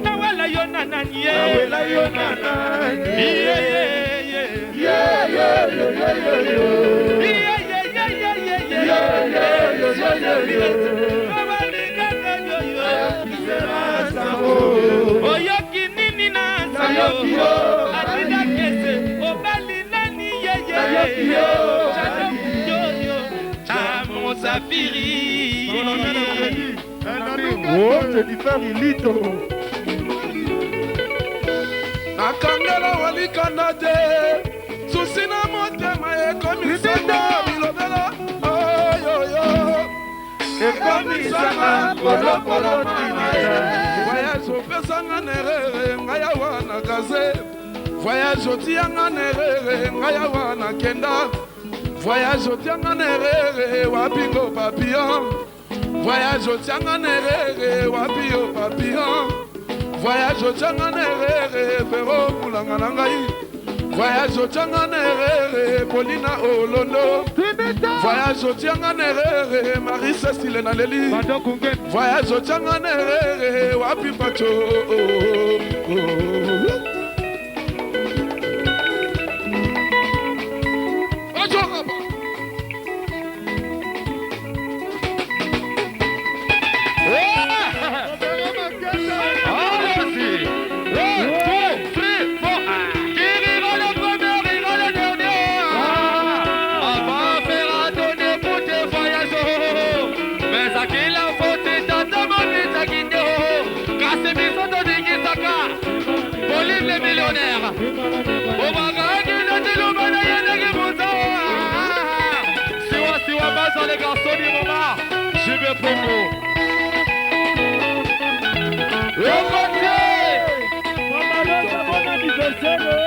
nawela yona nani oyoki nini na sayo adida kese obali nani Chamo Zafiri Jennifer Ilito nakangela walikana te susi na motema ekomisanga bilobela oyoyo ekomisanga polopolo tina voyage opesanga nerere ngai awa na gaze voyage otianga nerere ngai awa na kenda voyage otianga nerere wapingo papillon voyage otianga nerere wapio papillon voyage otianga nerere fero kulanga na ngai voyage otianga nerere Polina Olondo voyage otianga nerere Marisa Stile na leli voyage otianga nerere wapi pacho les garçons du moment, je vais Pongo. Le côté, bon anniversaire.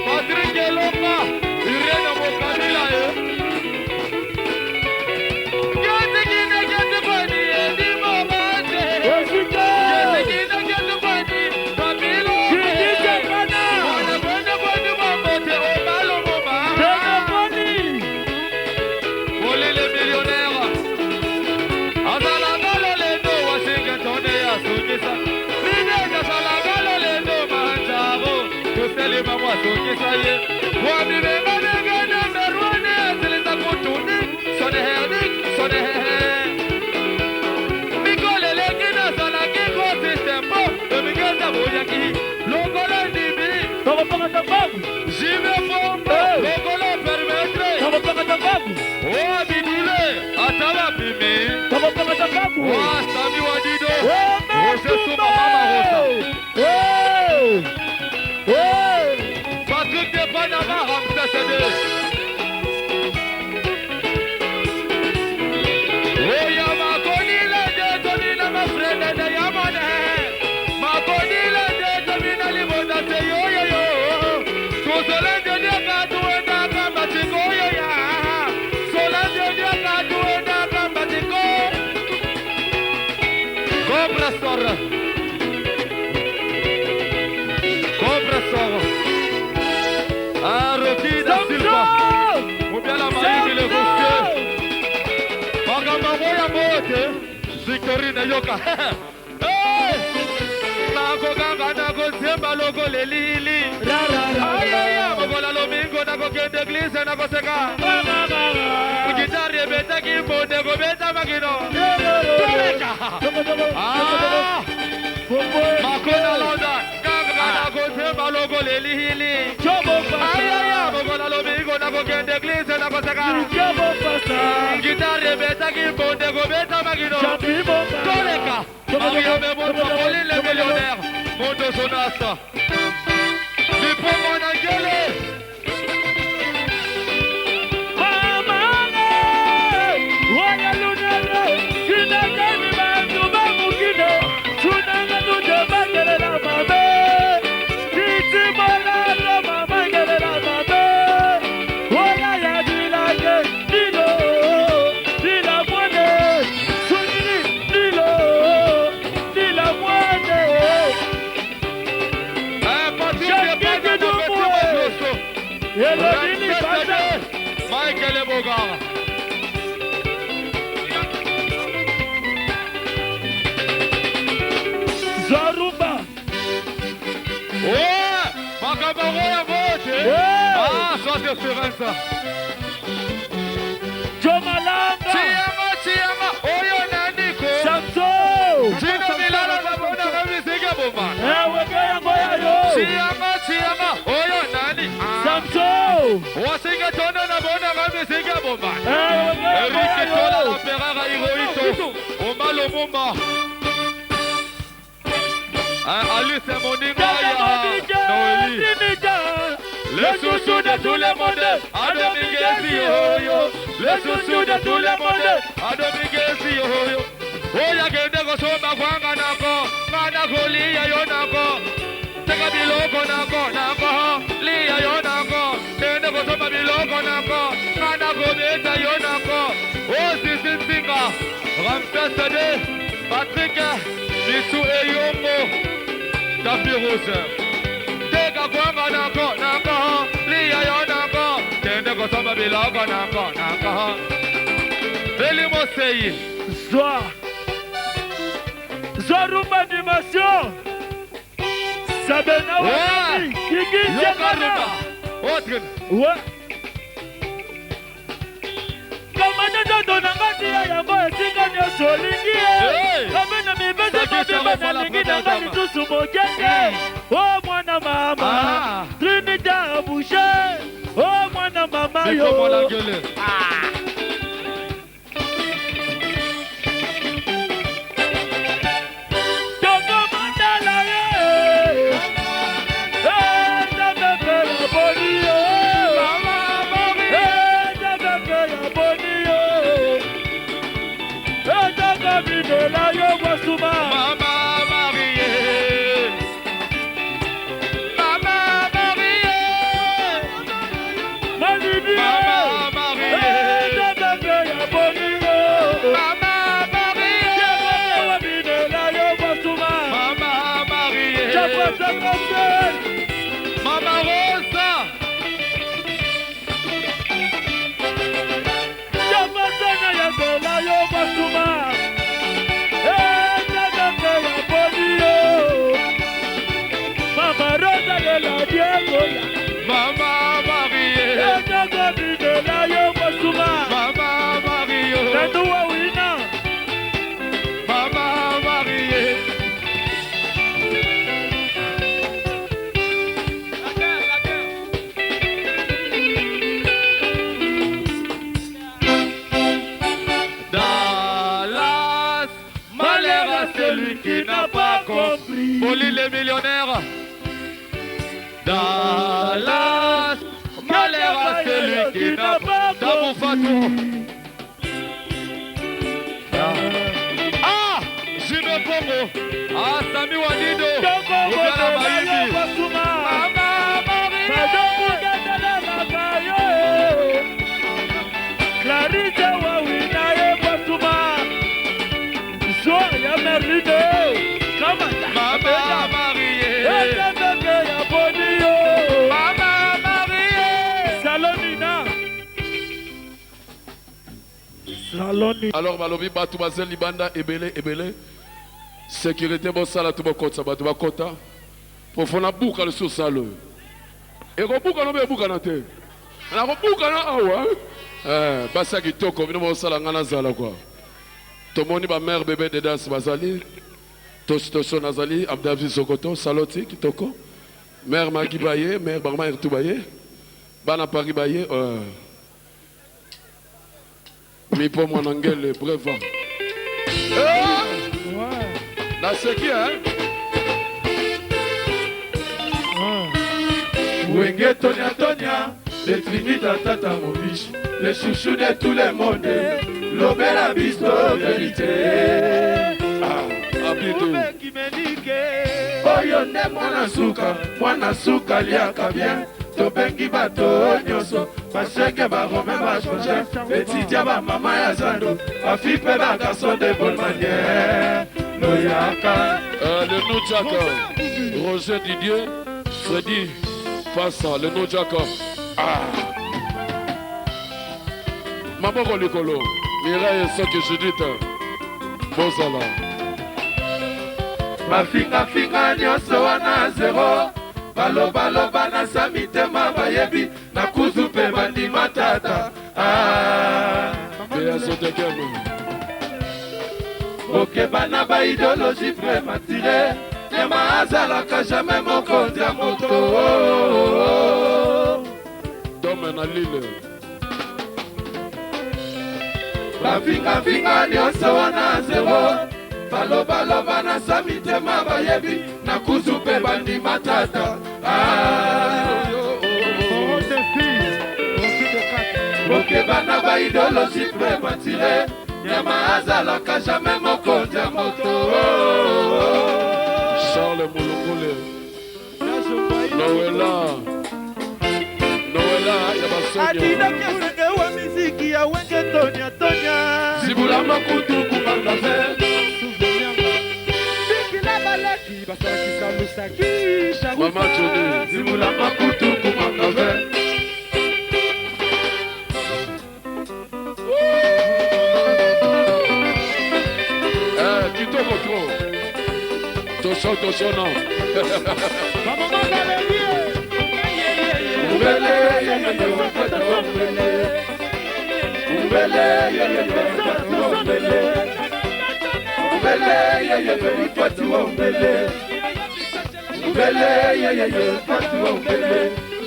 Patrick Eloka, Irene Mokabila. Patrick de Panama, Ramsès II. Solange Dieu Victorine Yoka. Nako ganga nako zemba logo lelili. Ayaya mokola lomingo nako kende glisse nako seka. Gitari beta kimbo nego beta magino. Toleka. Makona London. Ganga nako zemba logo lelili. Ayaya mokola lomingo nako kende glisse nako seka. Gitari beta kimbo nego beta magino. Toleka. Mario Memoto, Pauline le millionnaire, Mondo Sonasta. Mais pour mon engueulé. Michael Bogar. Zaruba. Ouais, Macabaro à vote. Ah, ça c'est serein ça. Jomalanga. Tiama, Oyo Naniko. Samso. Gino Milano la bonne musique Boba. Tiama, Oyo Nani. Samso. Wasinga tono na bonne musique Boba. Eric Tola la Ferrara Hirohito. Omalo Mumba. Alice Moninga Noélie. Le chouchou de tout le monde, Adomigesi Yoyo. Le chouchou de tout le monde, Adomigesi Yoyo. Oya gende kosoma kwanga nako, ngana kulia yo nako. Teka biloko nako, liya yo nako. Gende kosoma biloko nako, ngana kubeta yo nako. Sisi Nsinga, Ramses Sade, Patrick, Misu Eyombo, Tapirose. Teka kwanga nako, liya yo nako. Gende kosoma biloko nako. Eli Moseyi. Zoa. Zoruba animation. Sabena Wani. Kiki Jekana. Autre. Ouais. Kamana Dodo Nangati Yango Etinga Nyoso Lingi. Kamena Mibete Mabeba Nangi Nangani Tusu Mogenge. Oh mwana mama. Trinidad Boucher. Oh mwana mama yo. Pauline les millionnaires. Dallas, malheur à celui qui n'a pas Tabou Ah, Jimé Pongo. Ah, Sami Wanido. Ougala Maïdi. Mama Marie. Clarisse Wawina Bosuma. Soya Merlino. Mama Marie. Mama Marie. Salomina. Alors balobi batu bazel libanda ebele sécurité bosala tu bokota batu bakota profona buka le sosalo eko buka no be buka na te na ko buka na awa basa kitoko bino bosala ngana zala quoi tomoni ba mère bébé de danse bazali tosto nazali Abdavi Sokoto saloti kitoko mère Magibaye mère Barma Ertubaye bana Paris baye mi po mwanangele breva na seki Wenge Tonia les Trinita Tata Mobiche les chouchous de tout le monde l'Obera Bisto vérité Oyo nde mwana suka liaka bien tobengi bato nyonso bashenge barome bashonge betidia bamama ya zando bafipe bagarçon de bonne manière loyaka le Nujaka Roger Didier Freddy Fassa le Nujaka Maboko Likolo Mireille Soki Judith Bozala bafinga nyonso wana zero baloba na samitema bayebi na kuzu mpe bandima tata okeba na baidéologie prématuré nyama azalaka jamais mokonzi ya moto dome na lile bafinga nyonso wana zero baloba na samitema bayebi na kuzu mpe bandima tata okeba na baidéologie prématuré nyama azalaka jamais mokonzi ya moto Charles Mulungule Noela ya basonya adida kesenge wa miziki ya Wenge Tonia zibula makutu kubanga ve Mama Johnny zibula makutu kubanga ve kitoko tro tosho non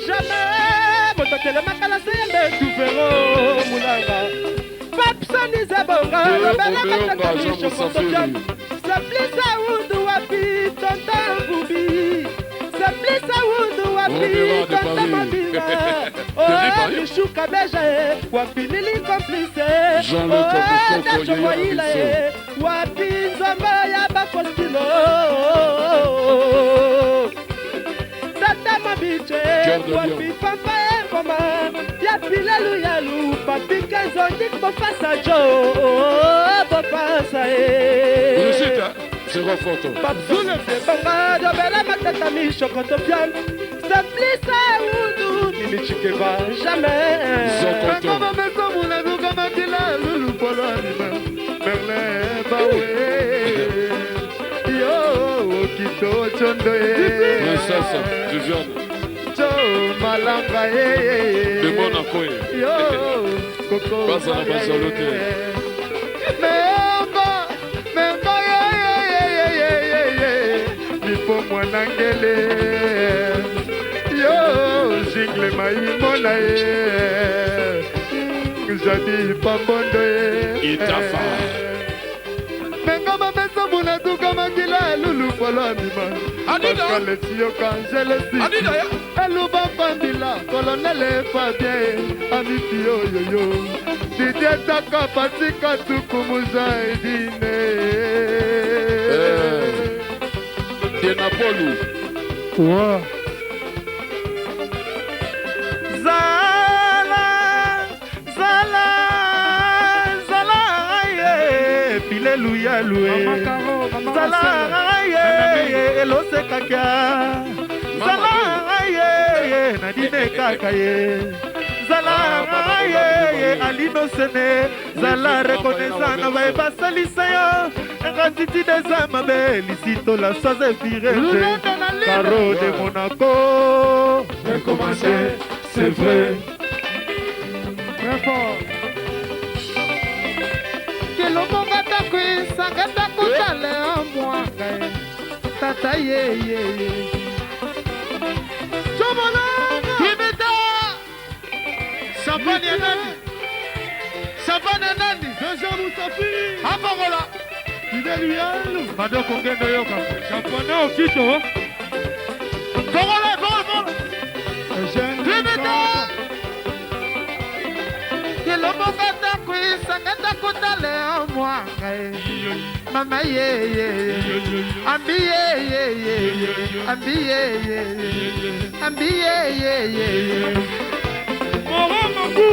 jamais mototelemaka na sembe tuvero mulanga papsanize bonga lobelakatakamishokototya seplisa undu wapi tonta bubi seplisa undu wapi tonta mabinga oe mishuka beja e wapi nili komplice oe dachomoyila e wapi nzomba ya bakostilo tata mabiche wapi papa engoma ya pilelu yalu papi kenzonik bofasa jo bofasa e zéro photo babzule febanga dobela matata mishokoto piano seplisa undu nilichikeva jamais kama meso mulevu kama kila lulu polo anima merle bawe yo kito chondo e princesse Viviane malanga de Monaco yo koko bazana bazalote memba nipo mwanangele yo jingle maimona jadi pambondo itafa mengama mesa muna tuka makila lulu polo anima Pascal Tio Kangelesi Eluba Pandila Colonel Fabien Amipio Yoyo Didier Taka Patika Tukumuza Edine de Napoli Wow Pileluya lue Zala ye elose kaka Zala ye nadine kaka ye Zala ye alino sene zala reconnaissant na baye basalisa yo gratitude eza mabe lisito la soise firege Caro de Monaco Recommencer, c'est vrai. Très fort. Kilobonga takwisa takutale omwanga tata yeye Chobolanga Kimita Champagne nani Champagne nani Jean Moussafiri. Afangola Fidel Yalo. Mado kongendo yoka Champagne okito Fangola Kimita. Kilobonga takwisa takutale omwanga Mama yeye Ambi yeye Ambi yeye Ambi yeye Moro Mambu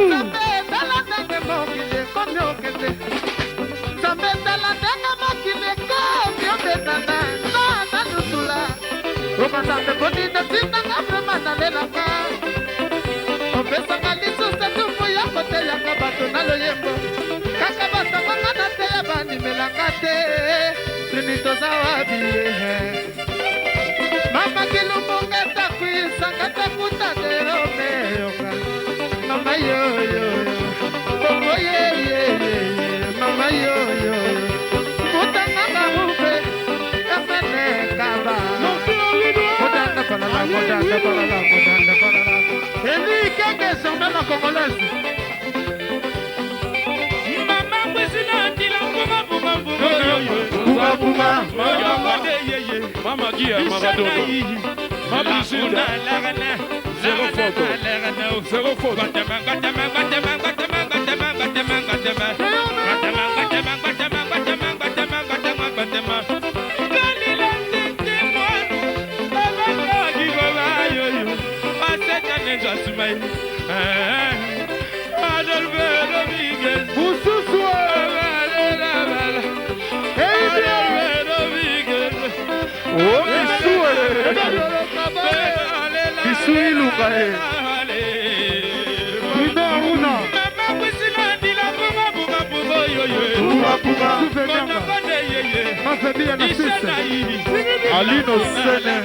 opesaka lisusa tufu ya koteyaka bato na loyembo kaka basanganga na te ya bandimelaka te tuni toza wabie mama kilumbuka takwisanga takuta te omeyoka mama yoyo bongo yeye mama yoyo mutanga barufe efene kaba modanda palala modanda palala modanda palala Eli kenge sombe la congolaise Mama kwesina ndila bunga bunga Bunga Mama Guia, Maradona. Mama Gilda. Zéro photo. Zéro photo. Alino Sene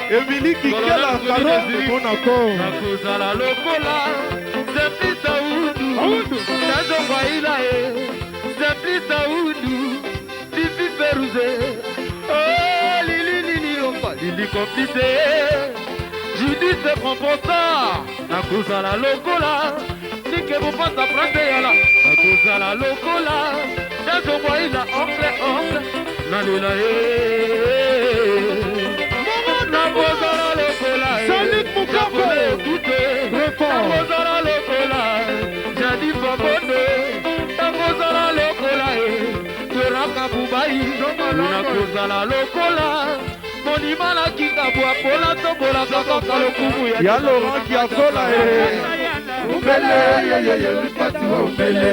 Emily Kikela Caro de Monaco nakuzala lokola Zeplisa udu Tazo waila Zeplisa udu Pipi Peruze Oh Lili Lili Omba Lili complice Judith Composa nakuzala lokola Nike Bopasa Prante Yala nakuzala lokola Tazo waila oncle Nalila Sonic Mukambo. Très fort. Jadi Fabono Takozala lokola Toraka Bubai Nakozala lokola Monima la kikabwa Pola tobola Kaka lokumu Ya Laurent Kiakola Umbele, Fatiwa Umbele.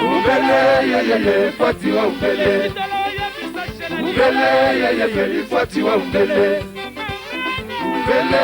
Umbele, Fatiwa Umbele. Umbele, Fatiwa Umbele. Umbele,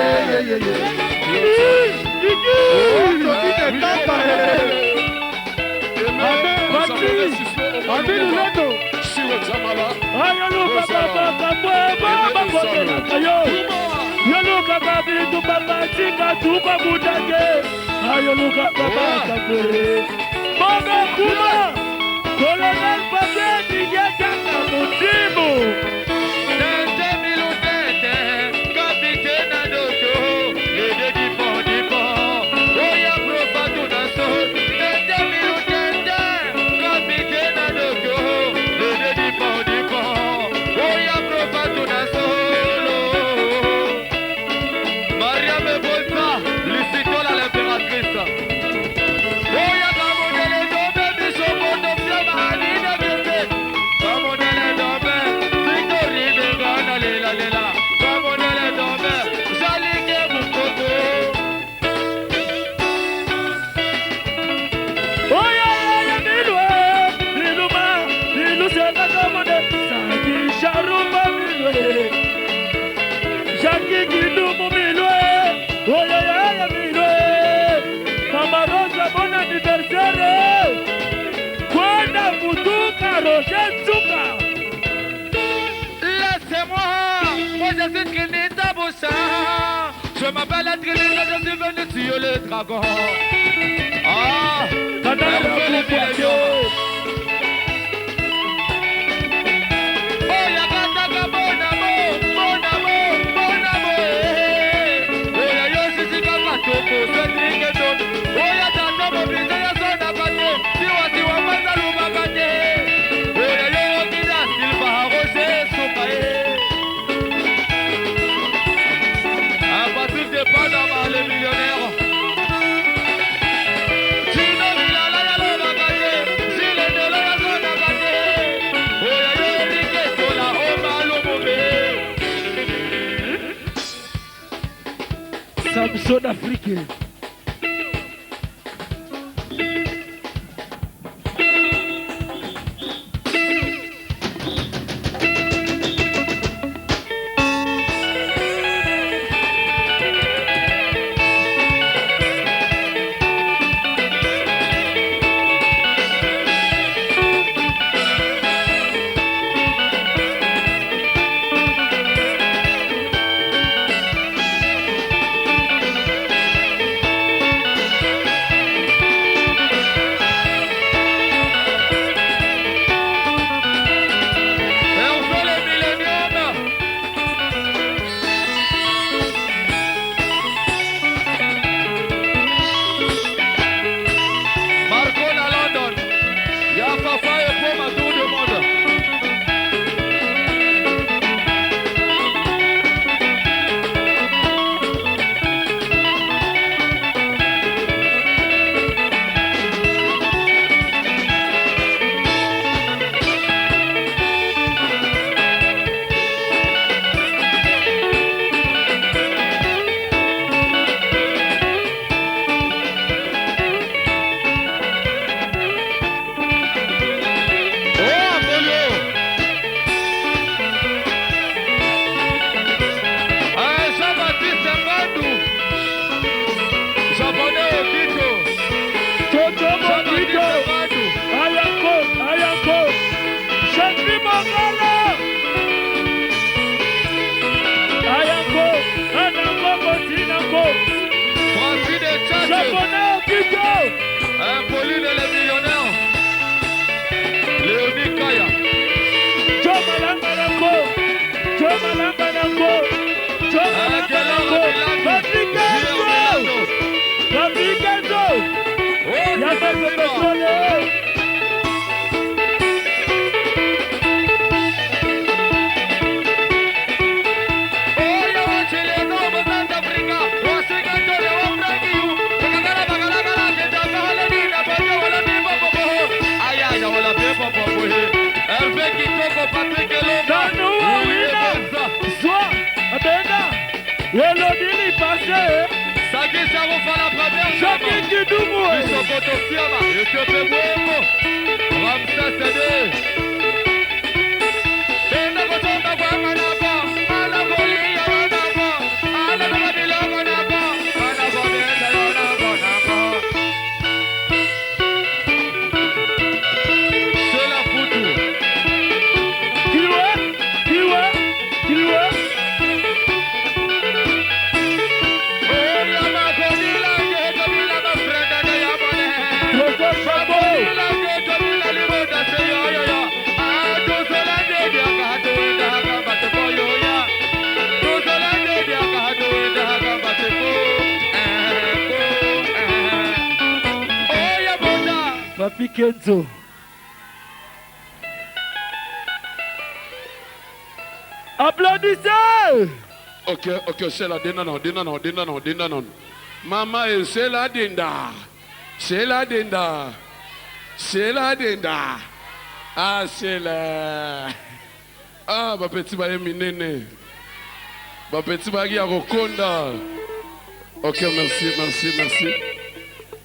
Jackie Kidumu Milwe, Oyaya Milwe, Mama Rosa, bon anniversaire. Kwanda Mutuka, Roger Tsuka. Laissez-moi, moi je suis Trinita Boussa. Je m'appelle la Trinita, je suis venu sur le dragon. Ah, ça donne le millénium. Oh, Yakataka, mon amour, mon amour, mon amour. Oh, ya yo, si kaka toko, se trike ton. Oh, ya tata, mo bise ya sona kate. Tiwa, tiwa, mazalu bakate. Oh, ya yo, kida, silva, rose, sokae. Un Patrick de Panama, les millionnaires. Sino, mila, la, ya, lo, bakate. Sile, de, la, ya, sona kate. Oh, ya yo, rike, sola, oh, malo, mobe. Samson africain. Pauline les millionnaires. Léonie Kaya. Chomalanganango. Chomalanganango. Chomalanganango. Fabricazo. Fabricazo. Ya se controle. Elodie passé. Sagi Sarofa la première. Jackie Kidumu. Isokoto Siama. Etiope Mwemo. Ramsa Sede. Tenda kotoka kwa manaba. Ala boli ya manaba. Ala kabila manaba. Ala kabila ya manaba. C'est la photo. Kiloa. Papi Kenzo. Applaudissez! Ok, c'est la dinda. Maman, c'est la dinda. Ah, c'est la. Ah, ma petite baye minene. Ma petite baye à Rokonda. Ok, merci.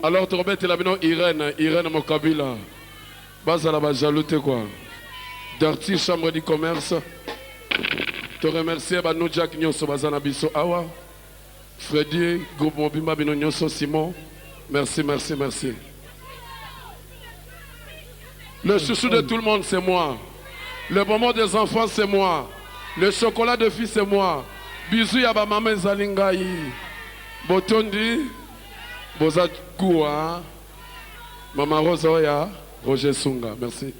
Alors, tu remets la maison Irène Mokabila. Bas à la base, jaloute quoi. Darty, chambre du commerce. te remercier nous Jack Nyoso Bazana Biso Awa, Freddy, groupe Mobimba Bino Nyoso Simon. Merci, merci, merci. Le chouchou de tout le monde, c'est moi. Le bonbon des enfants, c'est moi. Le chocolat de fille, c'est moi. Bisous ya ba maman Zalingaï. Botondi, Bozat Koua, Maman Rosoya, Roger Sunga. Merci.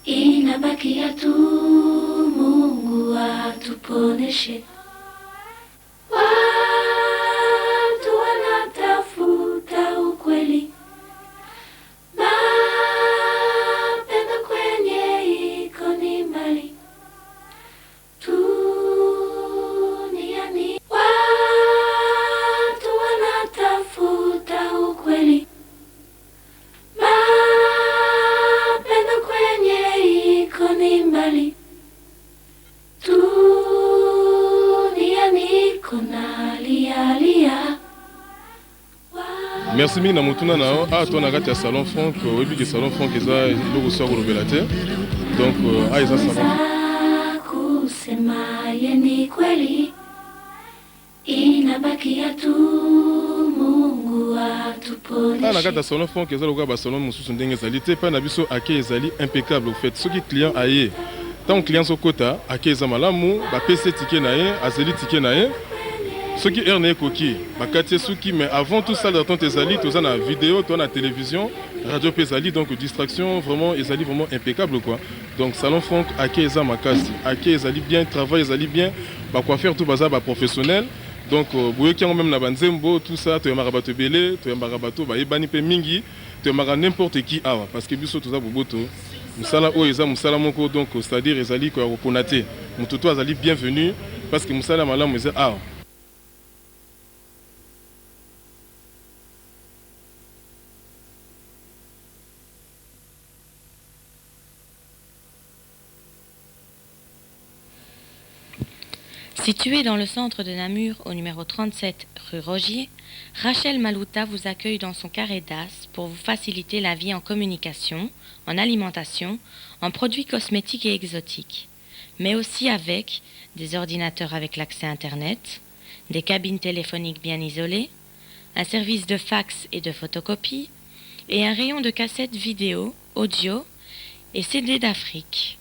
Inabakia tu Mungu atuponeshe. Watu wanatafuta ukweli, mapendo kwenye iko ni mbali duniani. Watu wanatafuta ukweli, mapendo kwenye iko ni mbali duniani kuna lia. Merci mingi na mutuna nao toi na kati ya salon Franck oyebi ke salon Franck eza eloko so kolobela te donc eza salon kusema ye ni kweli inabakia tu Mungu atuponeshe. Na kati ya salon Franck eza lokola ba salon mosusu ndenge ezali te pa na biso ake ezali impeccable au fait soki client aye tant client sokota ake eza malamu ba PC ticket na ye azeli ticket na ye soki heure na ekoki bakati soki mais avant tout ça d'attente ezali toza na vidéo to na télévision radio pe ezali donc distraction vraiment ezali vraiment impeccable quoi. Donc salon Franck ake eza makasi ake ezali bien travail ezali bien ba coiffeur tout baza ba professionnel. Donc boyoki yango même na banzembo tout ça toyembaka bato belé toyembaka bato bayebani pe mingi toyembaka n'importe qui awa parce que biso toza boboto musala oyo eza musala moko donc c'est-à-dire ezali ko reconnaître mutu to azali bienvenu parce que musala malamu eza awa. Située dans le centre de Namur, au numéro 37 rue Rogier, Rachel Malouta vous accueille dans son carré d'as pour vous faciliter la vie en communication, en alimentation, en produits cosmétiques et exotiques, mais aussi avec des ordinateurs avec l'accès Internet, des cabines téléphoniques bien isolées, un service de fax et de photocopie, et un rayon de cassettes vidéo, audio et CD d'Afrique.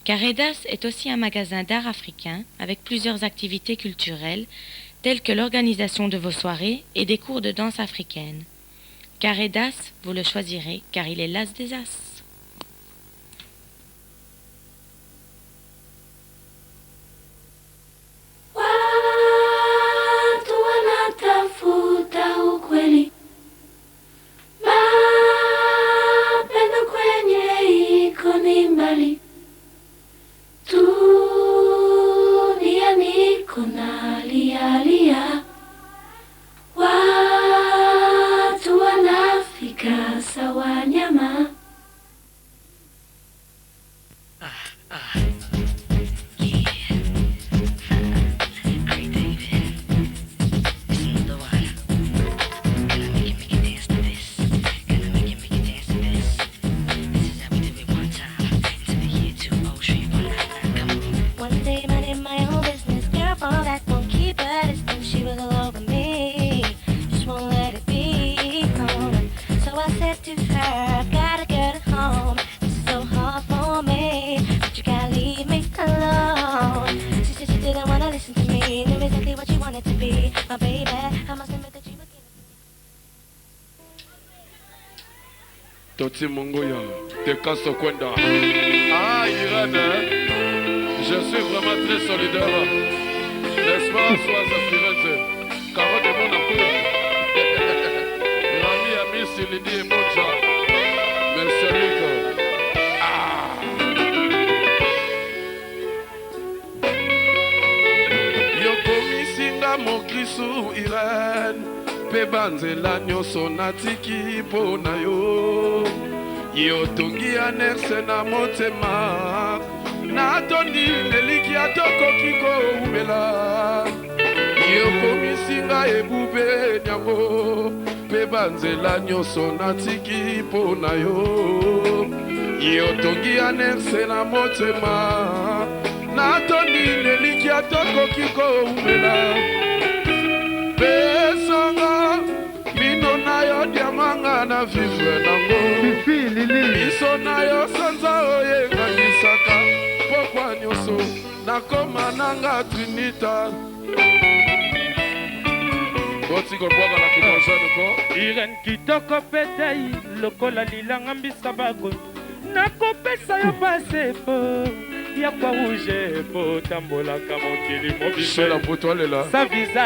Carré d'As est aussi un magasin d'art africain avec plusieurs activités culturelles telles que l'organisation de vos soirées et des cours de danse africaine. Carré d'As, vous le choisirez car il est l'as des as. Toti Mongoya, de Kasokwenda. Ah, Irène, je suis vraiment très solidaire. N'est-ce pas, sois assurée. Caro de mon amour. L'ami Ami Silidi et Bonja. banzela nyonso natiki mpo na yo yo tongi anerse na motema natondi neliki atokoki koumela yo komisinga ebube nyango mpe banzela nyonso natiki mpo na yo yo tongi anerse na motema natondi neliki atokoki koumela pesanga mino na yo diamanga na vivre nango miso na yo sanza oyenganisaka pokwa nyonso nakoma nanga trinita Irene kitoko petai lokola lilanga mbisa bago nakopesa yo pasepo ya kwa rouge po tambolaka mokili mobile sa visa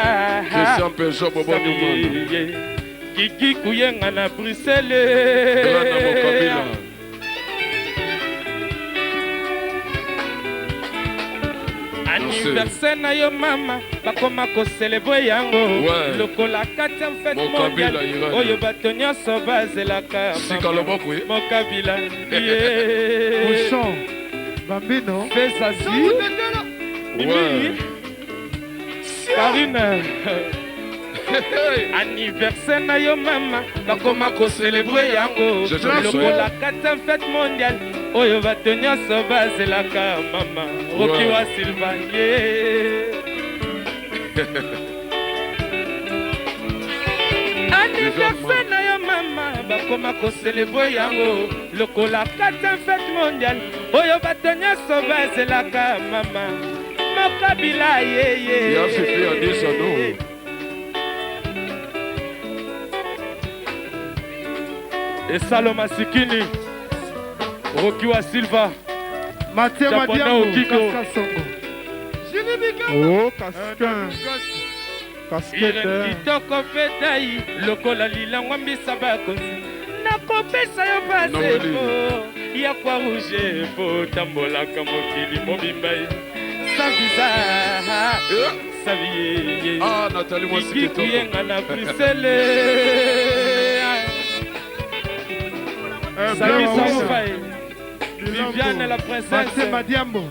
kiki kuyenga na Bruxelles anniversaire na yo mama bakoma koselebre yango lokola 4e fête mondiale oyo bato nyonso bazelaka mokabila Bambino Fesazi Mimi Karine anniversaire na yo mama bakoma koselebre yango lokola 4e fête mondiale oyo bato nyonso bazelaka mama Roki wa Silva anniversaire na yo mama bakoma koselebre yango lokola 4e fête mondiale oyo bato nyonso bazelaka mama mokabila esalo masikini Roki wa Silva Mathieu Madiambo Kaskasongo Oh Irene kitoko petai lokola lilangwa mbisa bakonzi nakopesa yo pasepo ya kwa rouge po tambolaka mokili mobimba sa visa sa vie Nathalie Mwasiki kuyenga na Bruxelles Samisa Moufaye Viviane la princesse Mathieu Madiambo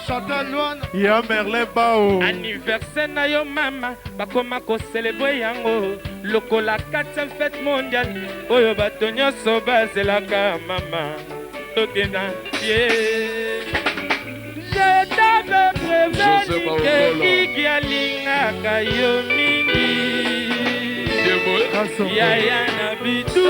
Chantal Luan ya Merlin Bao anniversaire na yo mama bakoma koselebre yango lokola 4e fête mondiale oyo bato nyonso bazelaka mama tokenda ye je t'avais prévenu que Kiki alingaka yo mingi yaya na bitu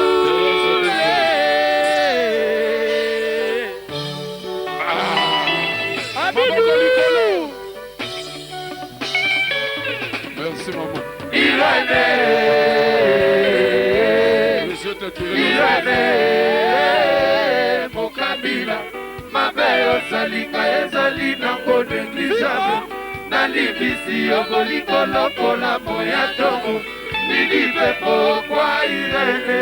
Merci maman. Irene mokabila mabe osalika ezali nango neglijable nalibisi yo kolikolokola moya tongo nidipe pokwa Irene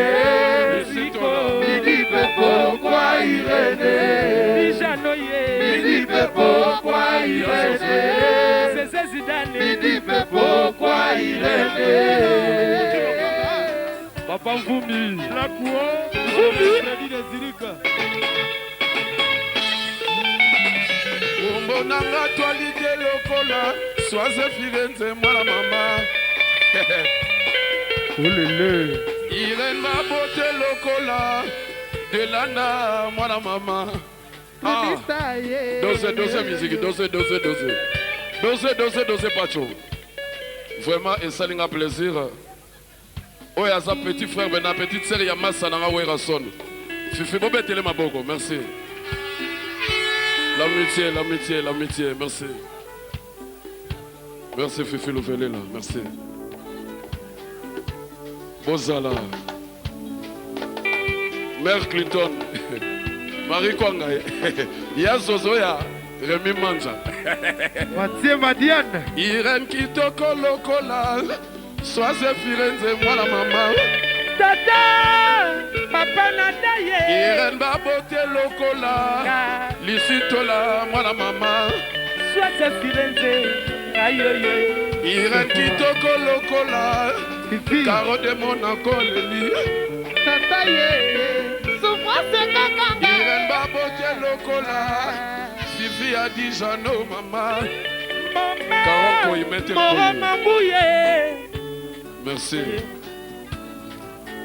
nidipe pokwa Irene nidipe pokwa Irene nidipe pokwa Irene Papa Mvumi la cour Mvumi de Zirika Ombo nanga toalite lokola Soise Firenze mwana mama Olele Irene ma bote lokola Delana mwana mama Dose musique Dose Pacho Vraiment et ça n'a plaisir Oh y'a sa petit frère ben petite sœur Yamasa nanga Werason Fifi Bobé télé maboko merci L'amitié merci Merci Fifi Louvele là merci Bozala Mère Clinton Marie Kwanga Ya Zozoya Rémi Manja Mathieu Madiane Irene kitoko lokola Soise Firenze mwana mama Tata Papa Nataye Irene babote lokola Lisitola mwana mama Soise Firenze Ayoye Irene kitoko lokola Caro de Monaco Leli tata ye souffrance kakanga Irene Babo Lokola Sylvie Adijano maman Caro pour y mettre merci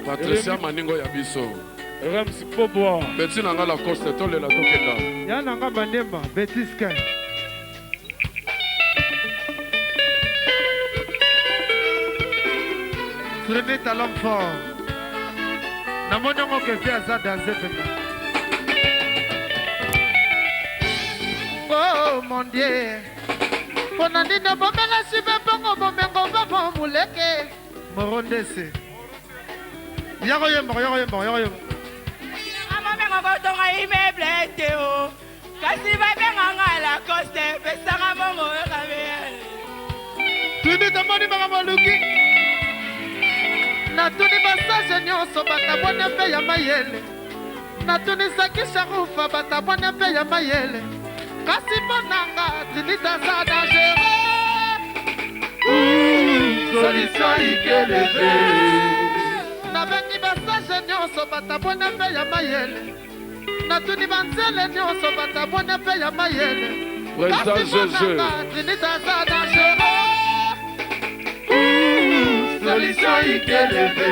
Patricia Maningo Yabiso Ramsi Poboa Betty Nanga la Coste Tole la Tokenda Yananga Bandemba Betiska René talent fort. Namonongo kese aza danser pena. Oh mon Dieu. Pona nini bomela sibe bongo bomengo babo muleke. Morondese. Yako yembo. Amamengo botonga immeuble teo. Kasi babenga la coste pesanga mongo ekabe. Tuni tamani bangamaluki. Natuni basage nyonso batabone mpe ya mayele natunisaki sharufa batabone mpe ya mayele kasi mponanga tinitaza dangere solution ikeleve nabengi basage nyonso batabone mpe ya mayele natuni banzele nyonso batabone mpe ya mayele kasi mponanga tinitaza dangere solution ikeleve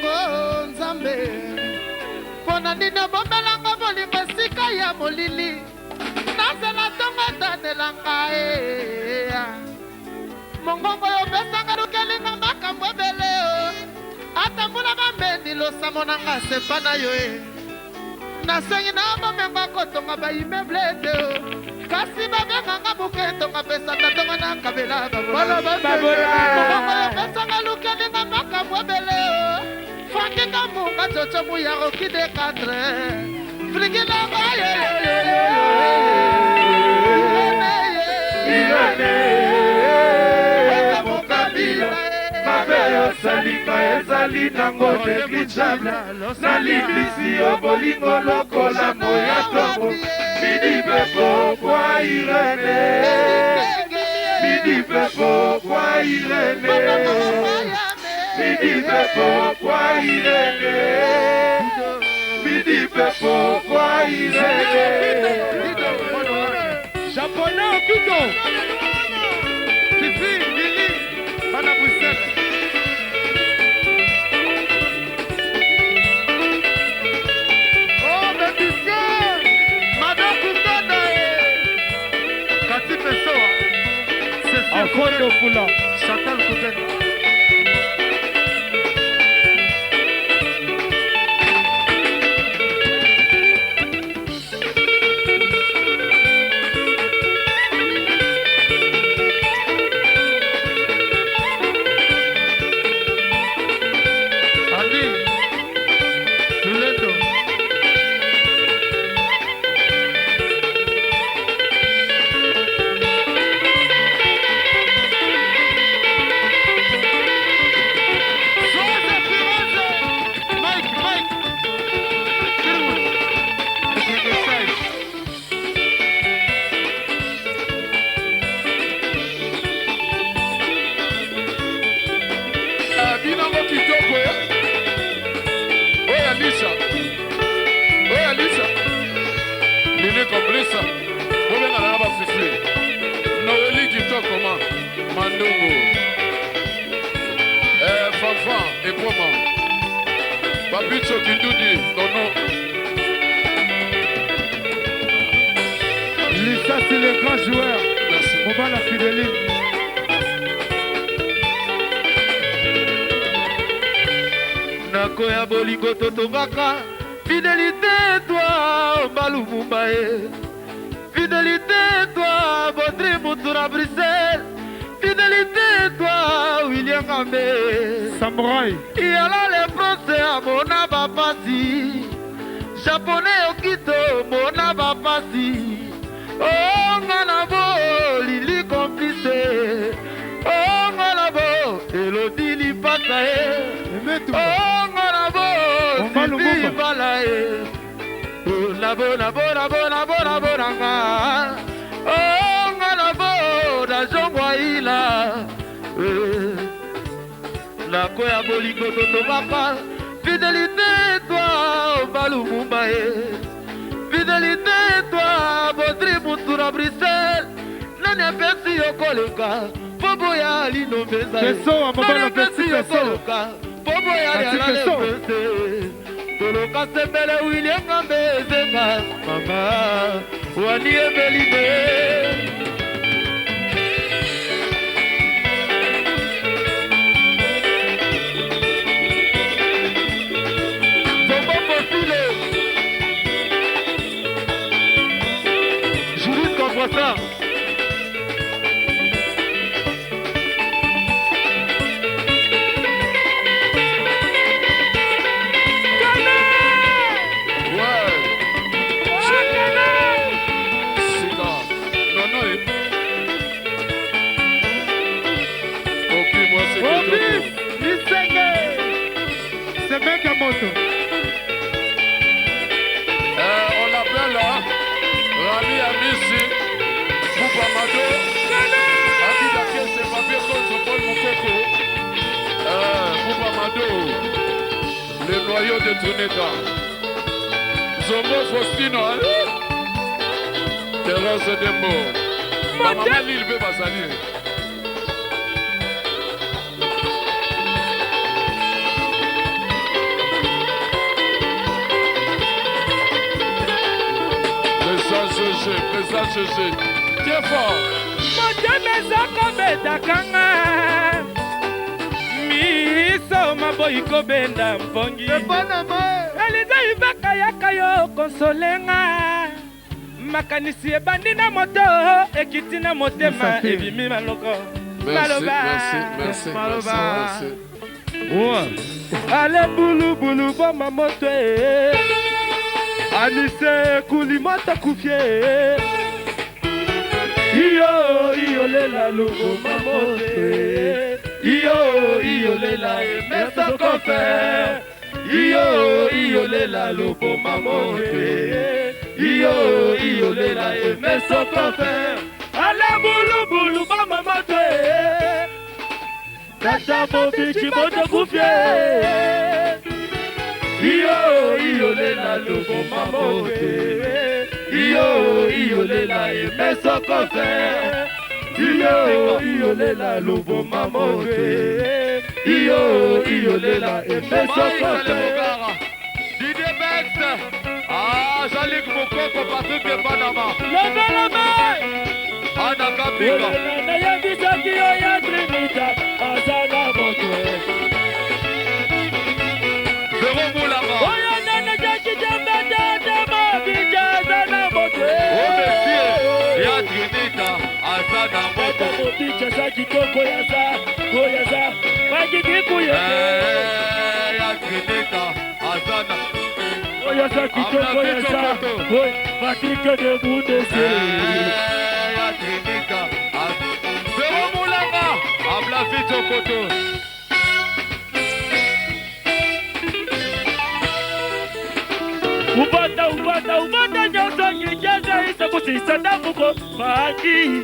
oh nzambe mpona nini bomelanga bolingo esika ya molili nazela ntongo etanelanga mongongo oyo opesanga lukelinga makambo ebele atambula bambeni losamo nanga sepa na yo nasengi na bomengo kotonga baimeble te kasi babenganga buke tonga pesa tatonga na kabela babola pesanga lukelinga makambo ebele fakika munga coco muyaroki de 4 frikilanga salika ezali nango neglijable nalibisi yo bolingo lokola moya tongo midipe pokwa Irene midipe pokwa Irene midipe pokwa Irene midipe pokwa Irene Japonais Okito Fifi Lili Bana Bruxelles Akondo Fula Chantal Koutene Ali Sulendo Komplisa Obenga na basisi Noeli kitoko ma Mandungu Fanfan et Poma Papicho Kindudi Dono Lisa c'est le grand joueur Oba la Fidéline Nakoya bolingo totongaka Fidélité toi Balumumba Fidélité toi Baudry Moutoura Bruxelles Fidélité toi William Gambe Samouraï Yala les français à Mona Bapasi Japonais Okito Mona Bapasi Oh Nganabo Lili complice Oh Nganabo Elodie Lipata Oh Nganabo Sylvie Balae Nabo nabo nabo nabo nabo nanga Oh nganabo da jongwa ila nakoya bolingo totobaka fidélité toi Balumumba fidélité toi Baudry Mutura Bruxelles nani apesi yo koleka po boya lino meza nani apesi yo koleka po boya lialale pese toloka sepele wilienga mbezenga mama wani ebelibe ça. C'est mec à moto. On l'appelle là Rami Amissi Boubamado Akidake c'est papier contre Paul Mokoko Boubamado le noyau de Trinidad Zombo Faustino Thérèse Dembo Maman Lilbe Bazali Présent Gégé, tiens fort. Motemeza kobeta kanga miso maboyi kobenda mpongi eliza ibaka yaka yo konsolenga makanisi ebandi na moto ekiti na motema ebimi maloko maloba ale bulubulu boma moto Anise kulimata kufie Iyo lela lugo mamote Iyo lela emesa kofe Iyo lela lugo mamote Iyo lela emesa kofe Ale bulu bulu mamote Tata mobichi moto kufie Iyo lela lugo mamote Iyo lela emeso kofe Iyo lela lugo mamote Iyo lela emeso kofe Didier Bex Jean-Luc Mokoko Patrick de Panama Levez la main Ana Kapika Nayabisa kiyo ya Trinita Asana moto Zero Moulama Picha za kitoko ya za magigiku ya Trinita Azana Oya za kitoko ya za Patrick de Bundese ya Trinita Zero Moulama Abla Vito Koto Ubata nyoso nyijaza isa kusisa damuko Maki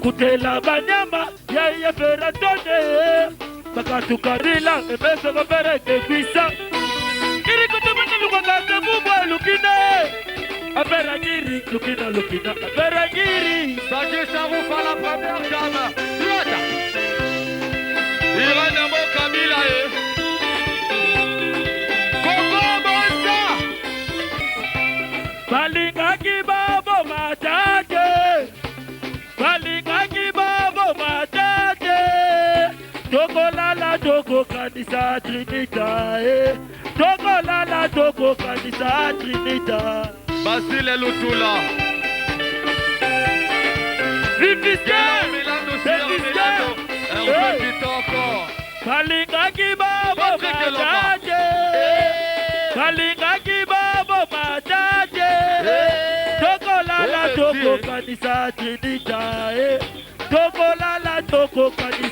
Kutela banyama ya feratone Makatukarila emeso gopere kefisa Kiri kutumana lukagase kubwa lukine Afera giri lukina Afera giri Saji Saroufa la première dame Lota Irene Mo Kamila Koko Bonza Balinga kibabo matate Balinga kibabo matate Toko lala toko kanisa Trinita Toko lala toko kanisa Trinita Basile Lutula Vivisque Balinga kibabo matate Balinga kibabo matate Toko lala toko kanisa Trinita Toko lala toko kanisa